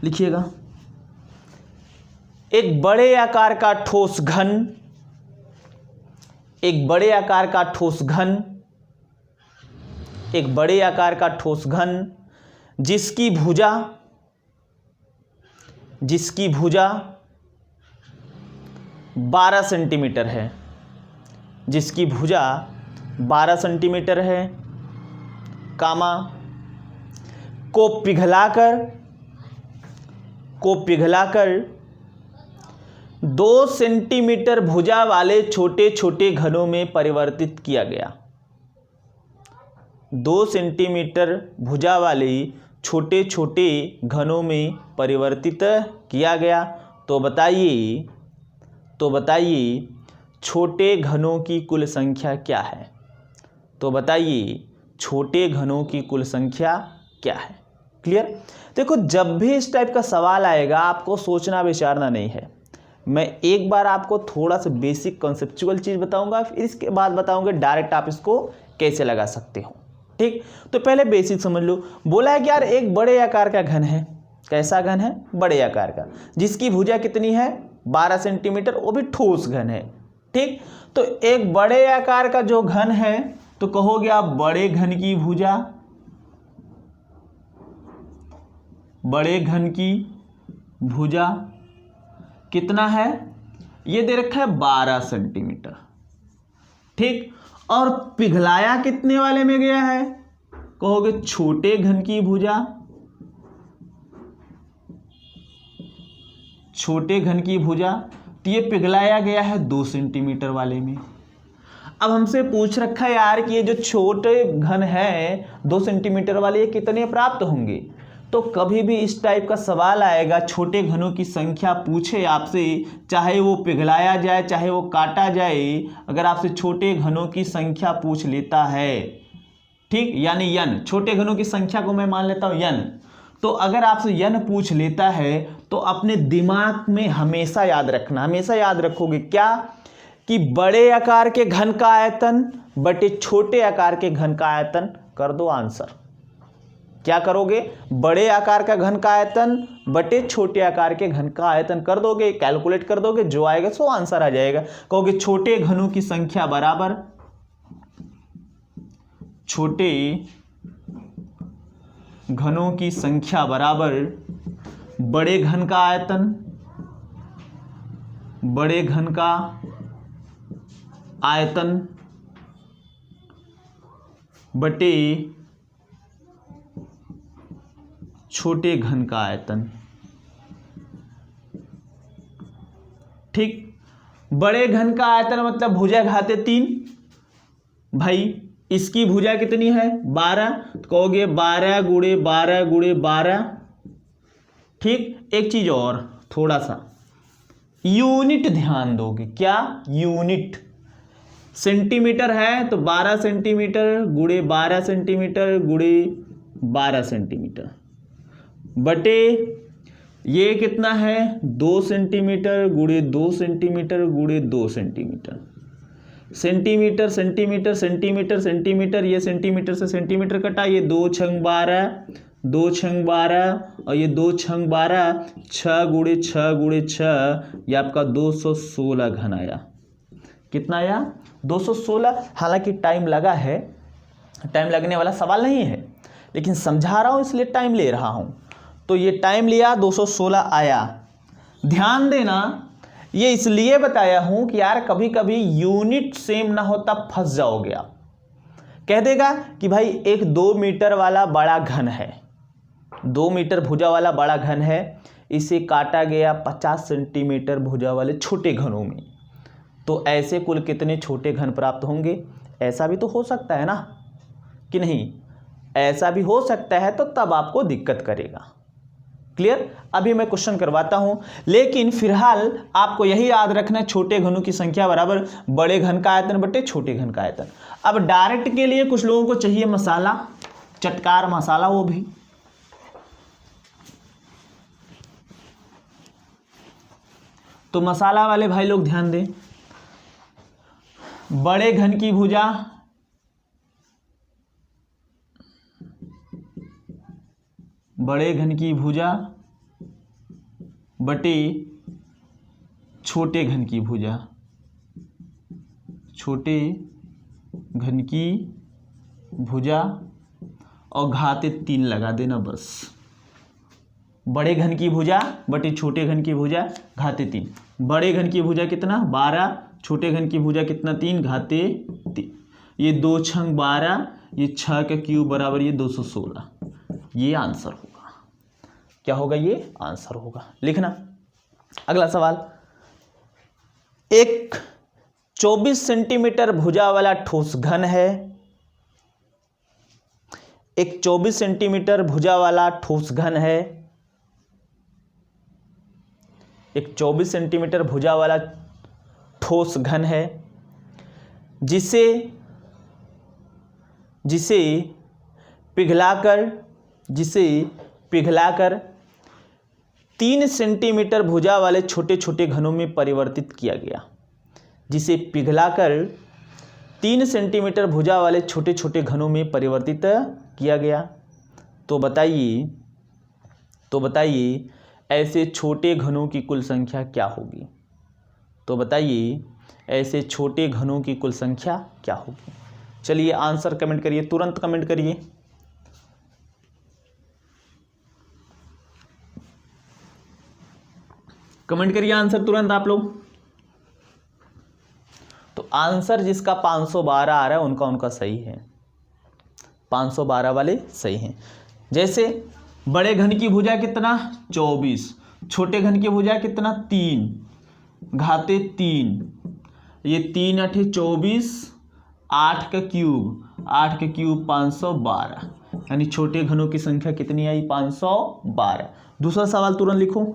लिखिएगा, एक बड़े आकार का ठोस घन जिसकी भुजा 12 सेंटीमीटर है, कामा को पिघलाकर 2 सेंटीमीटर भुजा वाले छोटे छोटे घनों में परिवर्तित किया गया। 2 सेंटीमीटर भुजा वाले छोटे छोटे घनों में परिवर्तित किया गया। तो बताइए छोटे घनों की कुल संख्या क्या है। क्लियर। देखो, जब भी इस टाइप का सवाल आएगा आपको सोचना विचारना नहीं है, मैं एक बार आपको थोड़ा सा बेसिक कॉन्सेप्चुअल चीज़ बताऊंगा, फिर इसके बाद बताऊंगा डायरेक्ट आप इसको कैसे लगा सकते हो। ठीक, तो पहले बेसिक समझ लो। बोला है कि यार एक बड़े आकार का घन है। कैसा घन है? बड़े आकार का, जिसकी भुजा कितनी है? 12 सेंटीमीटर, वो भी ठोस घन है। ठीक, तो एक बड़े आकार का जो घन है, तो कहोगे आप बड़े घन की भुजा, बड़े घन की भुजा कितना है? ये दे रखा है 12 सेंटीमीटर। ठीक, और पिघलाया कितने वाले में गया है? कहोगे छोटे घन की भुजा, छोटे घन की भुजा, तो ये पिघलाया गया है 2 सेंटीमीटर वाले में। अब हमसे पूछ रखा है यार कि ये जो छोटे घन है 2 सेंटीमीटर वाले, ये कितने प्राप्त होंगे? तो कभी भी इस टाइप का सवाल आएगा, छोटे घनों की संख्या पूछे आपसे, चाहे वो पिघलाया जाए चाहे वो काटा जाए, अगर आपसे छोटे घनों की संख्या पूछ लेता है, ठीक, यानी यन, छोटे घनों की संख्या को मैं मान लेता हूं यन, तो अगर आपसे यन पूछ लेता है तो अपने दिमाग में हमेशा याद रखना, हमेशा याद रखोगे क्या? कि बड़े आकार के घन का आयतन बटे छोटे आकार के घन का आयतन कर दो आंसर। क्या करोगे? बड़े आकार का घन का आयतन बटे छोटे आकार के घन का आयतन कर दोगे, कैलकुलेट कर दोगे, जो आएगा सो आंसर आ जाएगा। कहोगे छोटे घनों की संख्या बराबर, छोटे घनों की संख्या बराबर बड़े घन का आयतन, बड़े घन का आयतन बटे छोटे घन का आयतन। ठीक, बड़े घन का आयतन मतलब भुजा घाते 3, भाई इसकी भुजा कितनी है? 12, तो कहोगे 12 गुणे 12 गुणे 12। ठीक, एक चीज और, थोड़ा सा यूनिट ध्यान दोगे। क्या? यूनिट। सेंटीमीटर है तो 12 सेंटीमीटर गुणे 12 सेंटीमीटर गुणे 12 सेंटीमीटर बटे ये कितना है? 2 सेंटीमीटर गुणे 2 सेंटीमीटर गुणे 2 centimetre. Centimetre centimetre centimetre centimetre, ये सेंटीमीटर से सेंटीमीटर कटा, ये 2 छंग 12, 2 छंग 12 और ये 2 छंग 12, 6 गुणे 6 गुणे 6, ये आपका 216 घन आया। कितना आया? 216। हालांकि टाइम लगा है, टाइम लगने वाला सवाल नहीं है, लेकिन समझा रहा हूं इसलिए टाइम ले रहा हूं। तो ये टाइम लिया, 216 आया। ध्यान देना, ये इसलिए बताया हूं कि यार कभी कभी यूनिट सेम ना हो तब फंस जाओगे आप। कह देगा कि भाई एक 2 मीटर वाला बड़ा घन है, 2 मीटर भुजा वाला बड़ा घन है, इसे काटा गया 50 सेंटीमीटर भुजा वाले छोटे घनों में, तो ऐसे कुल कितने छोटे घन प्राप्त होंगे? ऐसा भी तो हो सकता है ना, कि नहीं? ऐसा भी हो सकता है, तो तब आपको दिक्कत करेगा। क्लियर? अभी मैं क्वेश्चन करवाता हूं, लेकिन फिलहाल आपको यही याद रखना है, छोटे घनों की संख्या बराबर बड़े घन का आयतन बटे छोटे घन का आयतन। अब डायरेक्ट के लिए कुछ लोगों को चाहिए मसाला, चटकार मसाला, वो भी तो मसाला वाले भाई लोग ध्यान दें। बड़े घन की भुजा बड़े घन की भुजा बटे छोटे घन की भुजा, छोटे घन की भुजा और घाते 3 लगा देना बस। बड़े घन की भुजा बटे छोटे घन की भुजा घाते 3। बड़े घन की भुजा कितना? 12, छोटे घन की भुजा कितना? 3 घाते 3। ये 2 छंग 12, ये 6 का क्यूब बराबर ये 216। ये आंसर होगा। क्या होगा? ये आंसर होगा। लिखना। अगला सवाल, एक 24 सेंटीमीटर भुजा वाला ठोस घन है, एक 24 सेंटीमीटर भुजा वाला ठोस घन है, एक 24 सेंटीमीटर भुजा वाला ठोस घन है, जिसे पिघलाकर 3 सेंटीमीटर भुजा वाले छोटे छोटे घनों में परिवर्तित किया गया, जिसे पिघलाकर 3 सेंटीमीटर भुजा वाले छोटे छोटे घनों में परिवर्तित किया गया। तो बताइए ऐसे छोटे घनों की कुल संख्या क्या होगी? तो बताइए ऐसे छोटे घनों की कुल संख्या क्या होगी? चलिए आंसर कमेंट करिए, तुरंत कमेंट करिए। कमेंट करिए आंसर तुरंत आप लोग। तो आंसर जिसका 512 आ रहा है उनका सही है, 512 वाले सही हैं। जैसे बड़े घन की भुजा कितना 24, छोटे घन की भुजा कितना 3 घाते 3, ये 3 8 24, 8 का क्यूब 512, यानी छोटे घनों की संख्या कितनी आई 512। दूसरा सवाल तुरंत लिखो,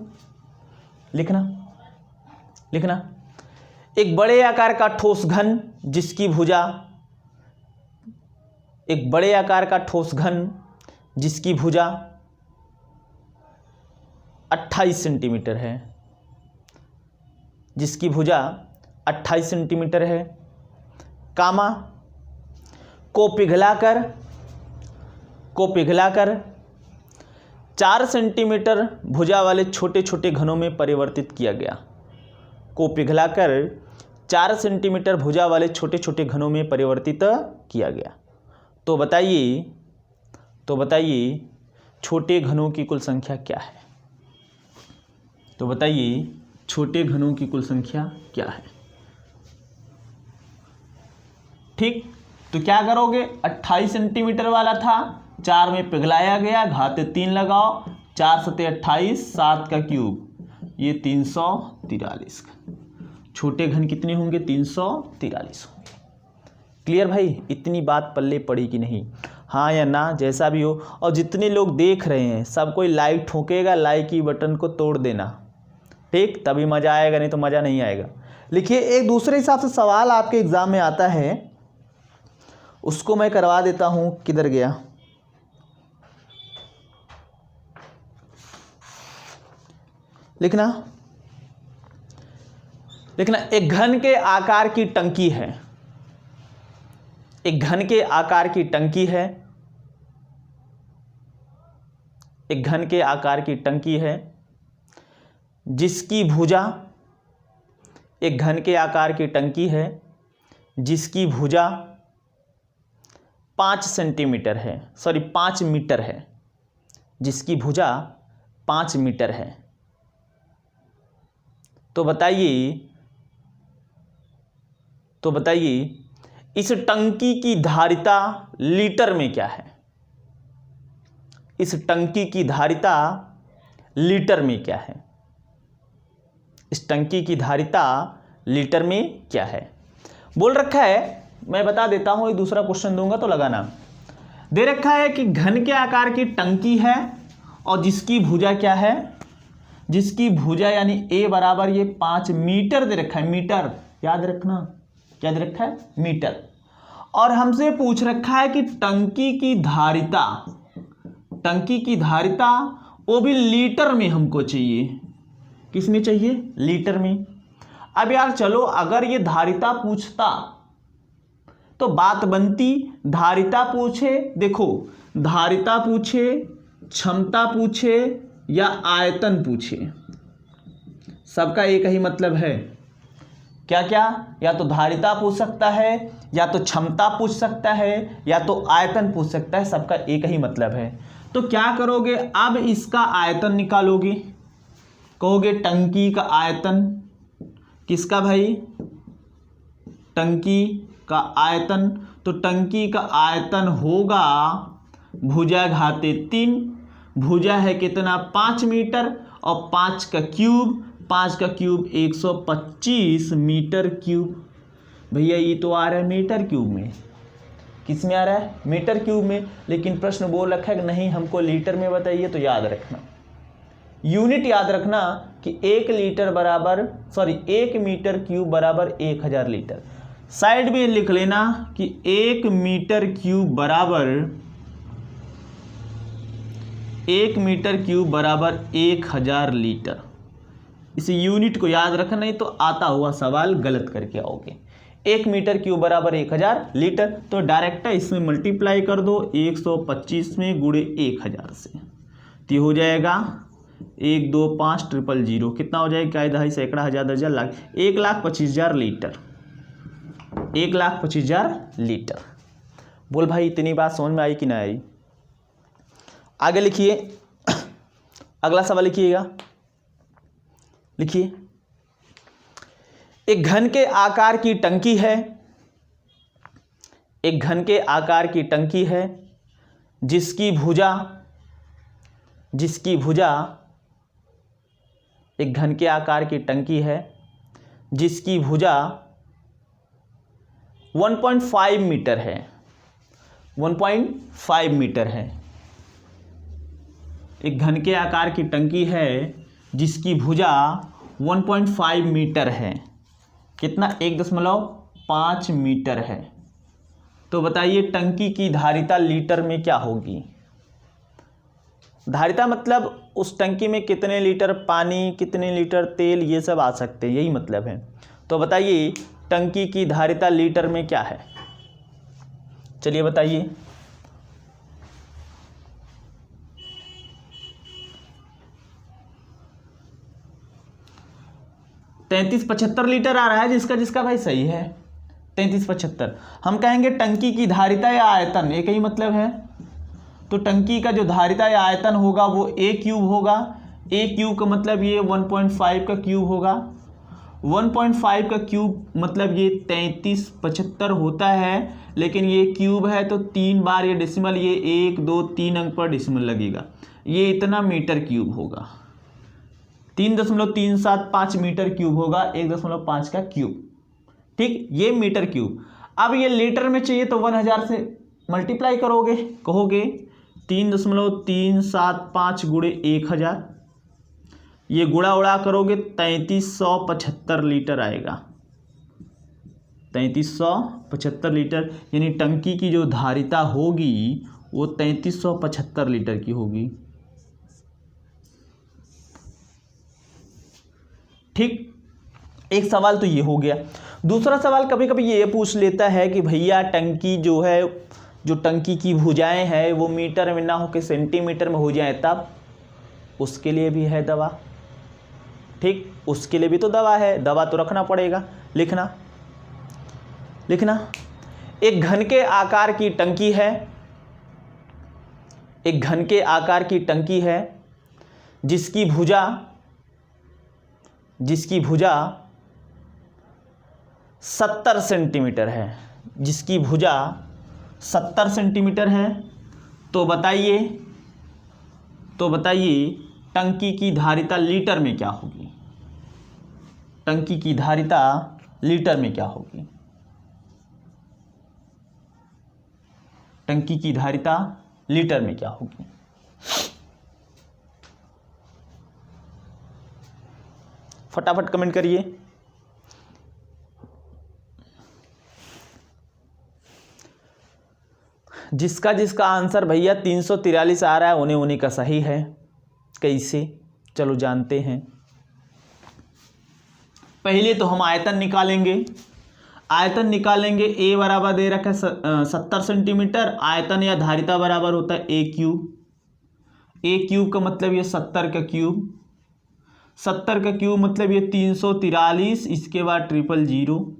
लिखना। एक बड़े आकार का ठोस घन जिसकी भुजा, एक बड़े आकार का ठोस घन जिसकी भुजा 28 सेंटीमीटर है, जिसकी भुजा 28 सेंटीमीटर है, कामा को पिघलाकर 4 सेंटीमीटर भुजा वाले छोटे छोटे घनों में परिवर्तित किया गया, को पिघलाकर 4 सेंटीमीटर भुजा वाले छोटे छोटे घनों में परिवर्तित किया गया। तो बताइए छोटे घनों की कुल संख्या क्या है? तो बताइए छोटे घनों की कुल संख्या क्या है? ठीक, तो क्या करोगे, 28 सेंटीमीटर वाला था, 4 में पिघलाया गया, घाते 3 लगाओ, 4 सते 28, 7 का क्यूब, ये 343। छोटे घन कितने होंगे 343 होंगे। क्लियर भाई, इतनी बात पल्ले पड़ी कि नहीं? हाँ या ना, जैसा भी हो। और जितने लोग देख रहे हैं सब कोई लाइक ठोकेगा, लाइक की बटन को तोड़ देना, ठीक, तभी मज़ा आएगा, नहीं तो मज़ा नहीं आएगा। लिखिए, एक दूसरे हिसाब से सवाल आपके एग्जाम में आता है, उसको मैं करवा देता हूं। किधर गया? लिखना। एक घन के आकार की टंकी है, एक घन के आकार की टंकी है, एक घन के आकार की टंकी है जिसकी भुजा, एक घन के आकार की टंकी है जिसकी भुजा 5 सेंटीमीटर है, 5 मीटर है, जिसकी भुजा 5 मीटर है। तो बताइए इस टंकी की धारिता लीटर में क्या है? इस टंकी की धारिता लीटर में क्या है? इस टंकी की धारिता लीटर में क्या है? बोल रखा है, मैं बता देता हूं, एक दूसरा क्वेश्चन दूंगा तो लगाना। दे रखा है कि घन के आकार की टंकी है और जिसकी भुजा क्या है, जिसकी भुजा यानी A बराबर ये 5 मीटर दे रखा है, मीटर याद रखना, क्या दे रखा है? मीटर। और हमसे पूछ रखा है कि टंकी की धारिता वो भी लीटर में हमको चाहिए। किस में चाहिए? लीटर में। अब यार चलो, अगर ये धारिता पूछता तो बात बनती, धारिता पूछे, देखो धारिता पूछे, क्षमता पूछे या आयतन पूछे, सबका एक ही मतलब है। क्या क्या? या तो धारिता पूछ सकता है, या तो क्षमता पूछ सकता है, या तो आयतन पूछ सकता है, सबका एक ही मतलब है। तो क्या करोगे, अब इसका आयतन निकालोगे, कहोगे टंकी का आयतन, किसका भाई? टंकी का आयतन। तो टंकी का आयतन होगा भुजा घाते 3, भुजा है कितना 5 मीटर, और 5 का क्यूब 125 मीटर क्यूब। भैया ये तो आ रहा है मीटर क्यूब में, किस में आ रहा है? मीटर क्यूब में। लेकिन प्रश्न बोल रखा है कि नहीं हमको लीटर में बताइए, तो याद रखना, यूनिट याद रखना कि 1 मीटर क्यूब बराबर 1000 लीटर। साइड में लिख लेना कि 1 मीटर क्यूब बराबर 1 मीटर क्यूब बराबर 1000 लीटर। इस यूनिट को याद रखना, नहीं तो आता हुआ सवाल गलत करके आओगे। 1 मीटर क्यूब बराबर 1000 लीटर, तो डायरेक्ट इसमें मल्टीप्लाई कर दो 125 में गुणे 1000 से, तो ये हो जाएगा 1 2 5 000, कितना हो जाएगा, क्या दहाई सैकड़ा हज़ार दर्जन लाख, 1,25,000 लीटर, 1,25,000 लीटर। बोल भाई इतनी बात समझ में आई कि ना आई? आगे लिखिए, अगला सवाल लिखिएगा। लिखिए, एक घन के आकार की टंकी है, एक घन के आकार की टंकी है जिसकी भुजा एक घन के आकार की टंकी है जिसकी भुजा 1.5 मीटर है, 1.5 मीटर है। एक घन के आकार की टंकी है जिसकी भुजा 1.5 मीटर है, कितना, 1.5 मीटर है। तो बताइए टंकी की धारिता लीटर में क्या होगी? धारिता मतलब उस टंकी में कितने लीटर पानी, कितने लीटर तेल, ये सब आ सकते हैं, यही मतलब है। तो बताइए टंकी की धारिता लीटर में क्या है? चलिए बताइए। तैंतीस 75 लीटर आ रहा है, जिसका भाई सही है 3375। हम कहेंगे टंकी की धारिता या आयतन, एक ही मतलब है। तो टंकी का जो धारिता या आयतन होगा वो A क्यूब होगा। A क्यूब का मतलब ये 1.5 का क्यूब होगा। 1.5 का क्यूब मतलब ये 3375 होता है, लेकिन ये क्यूब है तो 3 बार ये डेसिमल, ये 1 2 3 अंक पर डेसिमल लगेगा। ये इतना मीटर क्यूब होगा, 3.375 मीटर क्यूब होगा, 1.5 का क्यूब। ठीक, ये मीटर क्यूब। अब ये लीटर में चाहिए तो 1000 से मल्टीप्लाई करोगे, कहोगे 3.375 गुणे 1000, ये गुणा उड़ा करोगे 3375 लीटर आएगा, 3375 लीटर। यानी टंकी की जो धारिता होगी वो 3375 लीटर की होगी। ठीक, एक सवाल तो ये हो गया। दूसरा सवाल कभी कभी ये पूछ लेता है कि भैया टंकी जो है, जो टंकी की भुजाएं हैं वो मीटर में ना होकर सेंटीमीटर में हो जाए, तब उसके लिए भी है दवा। ठीक, उसके लिए भी तो दवा है, दवा तो रखना पड़ेगा। लिखना, एक घन के आकार की टंकी है, एक घन के आकार की टंकी है जिसकी भुजा 70 सेंटीमीटर है, जिसकी भुजा 70 सेंटीमीटर है। तो बताइए टंकी की धारिता लीटर में क्या होगी? टंकी की धारिता लीटर में क्या होगी? टंकी की धारिता लीटर में क्या होगी? फटाफट कमेंट करिए। जिसका आंसर भैया 343 आ रहा है उन्हीं का सही है। कैसे, चलो जानते हैं। पहले तो हम आयतन निकालेंगे। ए बराबर दे रखा है 70 सेंटीमीटर, आयतन या धारिता बराबर होता है A क्यूब का मतलब ये 70 का क्यूब, 70 का क्यूब मतलब ये 343, इसके बाद 000,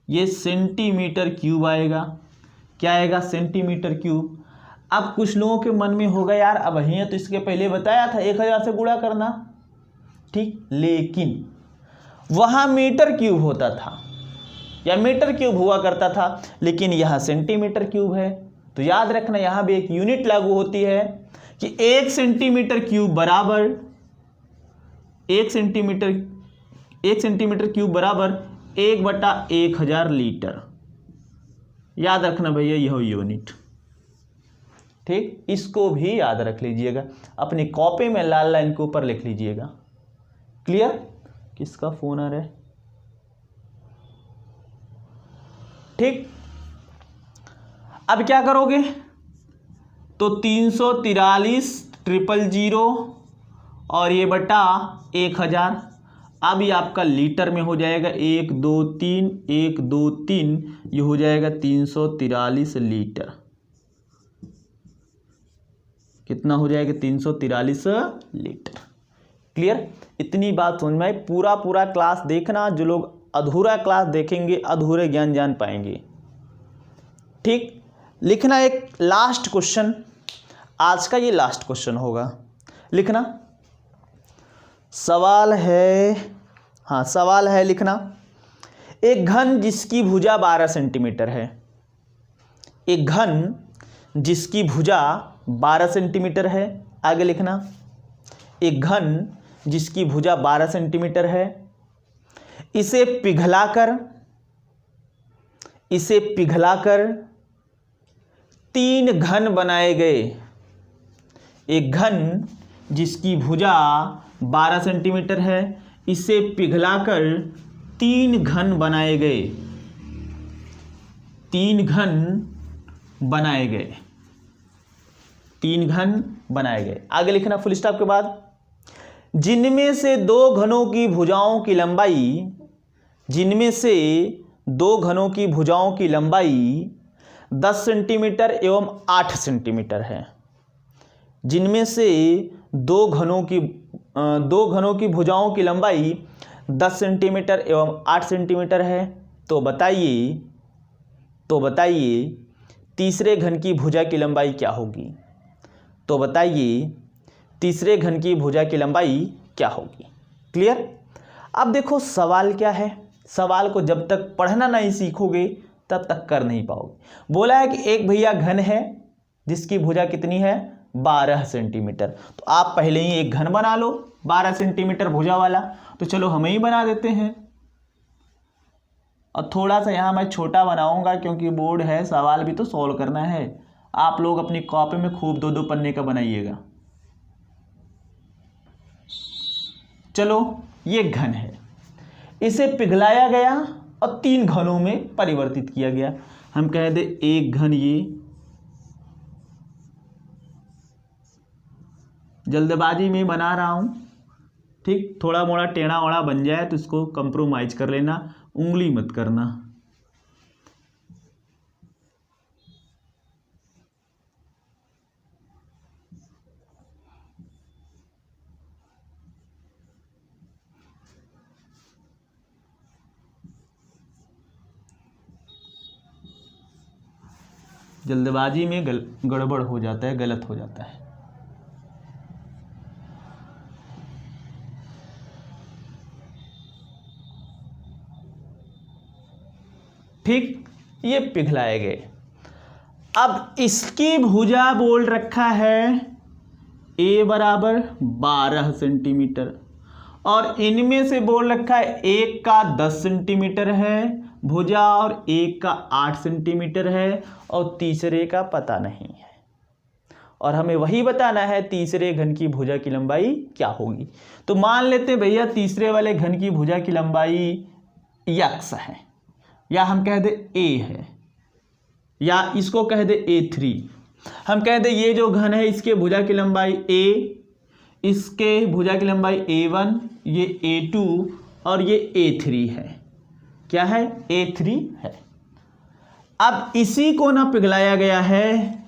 ये सेंटीमीटर क्यूब आएगा। क्या आएगा? Centimetre cube. अब कुछ लोगों के मन में होगा यार अब यहाँ तो इसके पहले बताया था 1000 से गुणा करना, ठीक, लेकिन वहाँ मीटर क्यूब होता था या मीटर क्यूब हुआ करता था, लेकिन यहाँ सेंटीमीटर क्यूब है। तो याद रखना यहाँ भी एक यूनिट लागू होती है कि 1 सेंटीमीटर क्यूब बराबर 1 सेंटीमीटर क्यूब बराबर 1/1000 लीटर। याद रखना भैया यह यूनिट। ठीक, इसको भी याद रख लीजिएगा, अपनी कॉपी में लाल लाइन के ऊपर लिख लीजिएगा। क्लियर? किसका फोन आ रहा है? ठीक, अब क्या करोगे? तो 343 000 और ये बटा 1000। अब ये आपका लीटर में हो जाएगा 1 2 3 1 2 3, ये हो जाएगा 343 लीटर। कितना हो जाएगा? 343 लीटर। क्लियर? इतनी बात समझ में आई। पूरा क्लास देखना। जो लोग अधूरा क्लास देखेंगे अधूरे ज्ञान जान पाएंगे। ठीक, लिखना एक लास्ट क्वेश्चन, आज का ये लास्ट क्वेश्चन होगा। लिखना सवाल है, हाँ सवाल है लिखना, एक घन जिसकी भुजा 12 सेंटीमीटर है। एक घन जिसकी भुजा 12 सेंटीमीटर है। आगे लिखना, एक घन जिसकी भुजा 12 सेंटीमीटर है, इसे पिघलाकर 3 घन बनाए गए। एक घन जिसकी भुजा 12 सेंटीमीटर है, इसे पिघलाकर 3 घन बनाए गए। 3 घन बनाए गए। 3 घन बनाए गए। आगे लिखना फुल स्टॉप के बाद, जिनमें से 2 घनों की भुजाओं की लंबाई, जिनमें से 2 घनों की भुजाओं की लंबाई 10 सेंटीमीटर एवं 8 सेंटीमीटर है। जिनमें से 2 घनों की भुजाओं की लंबाई 10 सेंटीमीटर एवं 8 सेंटीमीटर है। तो बताइए तीसरे घन की भुजा की लंबाई क्या होगी? तो बताइए तीसरे घन की भुजा की लंबाई क्या होगी? क्लियर? अब देखो सवाल क्या है। सवाल को जब तक पढ़ना नहीं सीखोगे तब तक कर नहीं पाओगे। बोला है कि एक भैया घन है जिसकी भुजा कितनी है? 12 सेंटीमीटर। तो आप पहले ही एक घन बना लो 12 सेंटीमीटर भुजा वाला। तो चलो हम ही बना देते हैं। और थोड़ा सा यहाँ मैं छोटा बनाऊंगा क्योंकि बोर्ड है, सवाल भी तो सॉल्व करना है। आप लोग अपनी कॉपी में खूब 2-2 पन्ने का बनाइएगा। चलो ये घन है, इसे पिघलाया गया और 3 घनों में परिवर्तित किया गया। हम कह दे एक घन, ये जल्दबाजी में बना रहा हूं, ठीक, थोड़ा मोड़ा टेढ़ा ओढ़ा बन जाए तो इसको कंप्रोमाइज कर लेना, उंगली मत करना। जल्दबाजी में गड़बड़ हो जाता है, गलत हो जाता है। ठीक, ये पिघलाए गए। अब इसकी भुजा बोल रखा है a बराबर 12 सेंटीमीटर और इनमें से बोल रखा है एक का 10 सेंटीमीटर है भुजा और एक का 8 सेंटीमीटर है और तीसरे का पता नहीं है। और हमें वही बताना है तीसरे घन की भुजा की लंबाई क्या होगी। तो मान लेते हैं भैया तीसरे वाले घन की भुजा की लंबाई x है, या हम कह दे a है, या इसको कह दे a3। हम कह दे ये जो घन है इसके भुजा की लंबाई a, इसके भुजा की लंबाई a1, ये a2 और ये a3 है। क्या है? a3 है। अब इसी को ना पिघलाया गया है,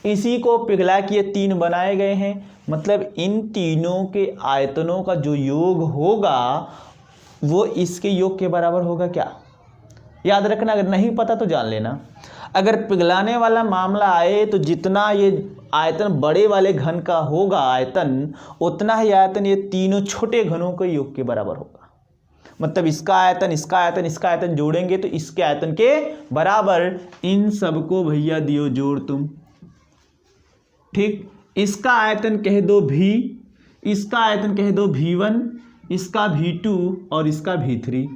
इसी को पिघला के 3 बनाए गए हैं। मतलब इन तीनों के आयतनों का जो योग होगा वो इसके योग के बराबर होगा। क्या याद रखना, अगर नहीं पता तो जान लेना। अगर पिघलाने वाला मामला आए तो जितना ये आयतन बड़े वाले घन का होगा आयतन, उतना ही आयतन ये तीनों छोटे घनों के योग के बराबर होगा। मतलब इसका आयतन, इसका आयतन, इसका आयतन जोड़ेंगे तो इसके आयतन के बराबर। इन सबको भैया दियो जोड़ तुम, ठीक। इसका आयतन कह दो v, इसका आयतन कह दो v1, इसका v2 और इसका v3।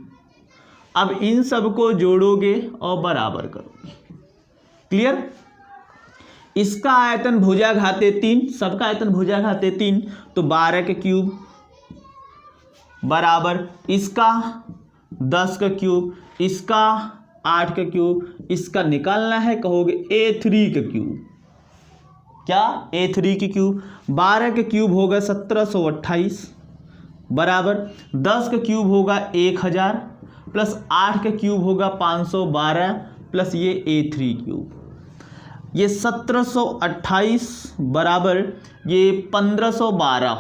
अब इन सबको जोड़ोगे और बराबर करोगे। क्लियर? इसका आयतन भुजा घाते 3, सबका आयतन भुजा घाते 3, तो 12 के क्यूब बराबर इसका 10 का क्यूब, इसका 8 का क्यूब, इसका निकालना है कहोगे a3 का क्यूब। क्या A3 की क्यूब, 12 के क्यूब होगा 1728 बराबर 10 का क्यूब होगा 1000 प्लस 8 का क्यूब होगा 512 प्लस ये A3 क्यूब, ये 1728 बराबर ये 1512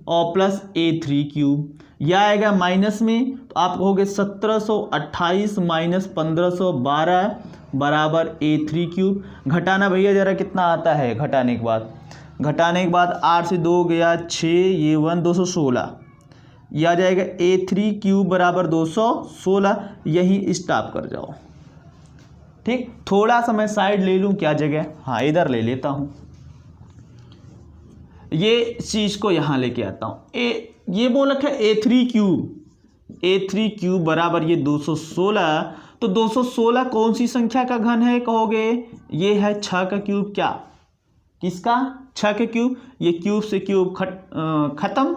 और प्लस A3 क्यूब, यह आएगा माइनस में तो आप कहोगे 1728 माइनस 1512 बराबर A3 क्यूब। घटाना भैया जरा कितना आता है घटाने के बाद 8 से 2 गया 6, ये 1 216, यह आ जाएगा A3 क्यूब बराबर 216। यही स्टॉप कर जाओ। ठीक, थोड़ा सा मैं साइड ले लूँ क्या जगह, हाँ इधर ले लेता हूँ, ये चीज़ को यहाँ लेके आता हूँ। ये बोल रखा है A3 क्यूब बराबर ये 216, तो 216 कौन सी संख्या का घन है कहोगे, ये है 6 का क्यूब। क्या किसका, 6 के क्यूब, ये क्यूब से क्यूब खत्म।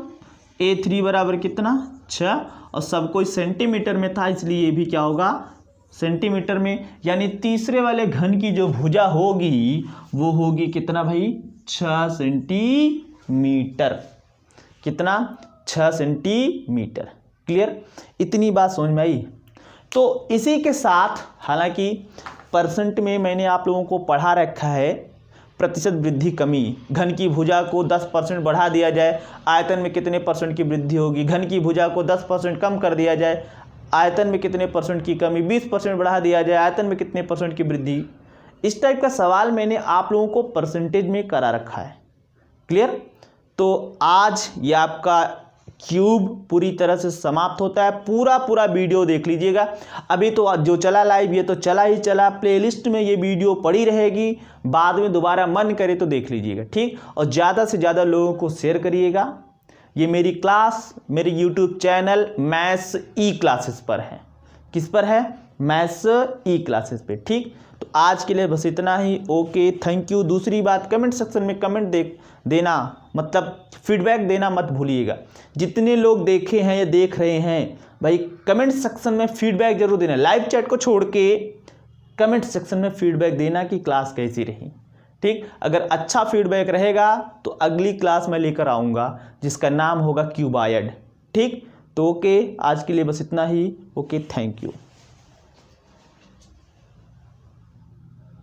A3 बराबर कितना 6, और सब कोई सेंटीमीटर में था इसलिए ये भी क्या होगा सेंटीमीटर में, यानी तीसरे वाले घन की जो भुजा होगी वो होगी कितना भाई 6 सेंटीमीटर। कितना 6 सेंटीमीटर। क्लियर, इतनी बात समझ में आई। तो इसी के साथ हालांकि परसेंट में मैंने आप लोगों को पढ़ा रखा है प्रतिशत वृद्धि कमी, घन की भुजा को 10% बढ़ा दिया जाए आयतन में कितने परसेंट की वृद्धि होगी, घन की भुजा को 10% कम कर दिया जाए आयतन में कितने परसेंट की कमी, 20% बढ़ा दिया जाए आयतन में कितने परसेंट की वृद्धि। इस टाइप का सवाल मैंने आप लोगों को परसेंटेज में करा रखा है। क्लियर, तो आज ये आपका क्यूब पूरी तरह से समाप्त होता है। पूरा वीडियो देख लीजिएगा। अभी तो जो चला लाइव ये तो चला ही चला, प्लेलिस्ट में ये वीडियो पड़ी रहेगी, बाद में दोबारा मन करे तो देख लीजिएगा। ठीक, और ज़्यादा से ज़्यादा लोगों को शेयर करिएगा। ये मेरी क्लास मेरे यूट्यूब चैनल मैथ्स ई क्लासेस पर है। किस पर है, मैथ्स ई क्लासेस पे। ठीक, तो आज के लिए बस इतना ही। Okay, thank you. दूसरी बात, कमेंट सेक्शन में कमेंट देना, मतलब फीडबैक देना मत भूलिएगा। जितने लोग देखे हैं या देख रहे हैं भाई, कमेंट सेक्शन में फीडबैक जरूर देना। लाइव चैट को छोड़ के कमेंट सेक्शन में फीडबैक देना कि क्लास कैसी रही। ठीक, अगर अच्छा फीडबैक रहेगा तो अगली क्लास मैं लेकर आऊँगा जिसका नाम होगा क्यूबायड। ठीक, तो ओके, आज के लिए बस इतना ही। Okay, thank you.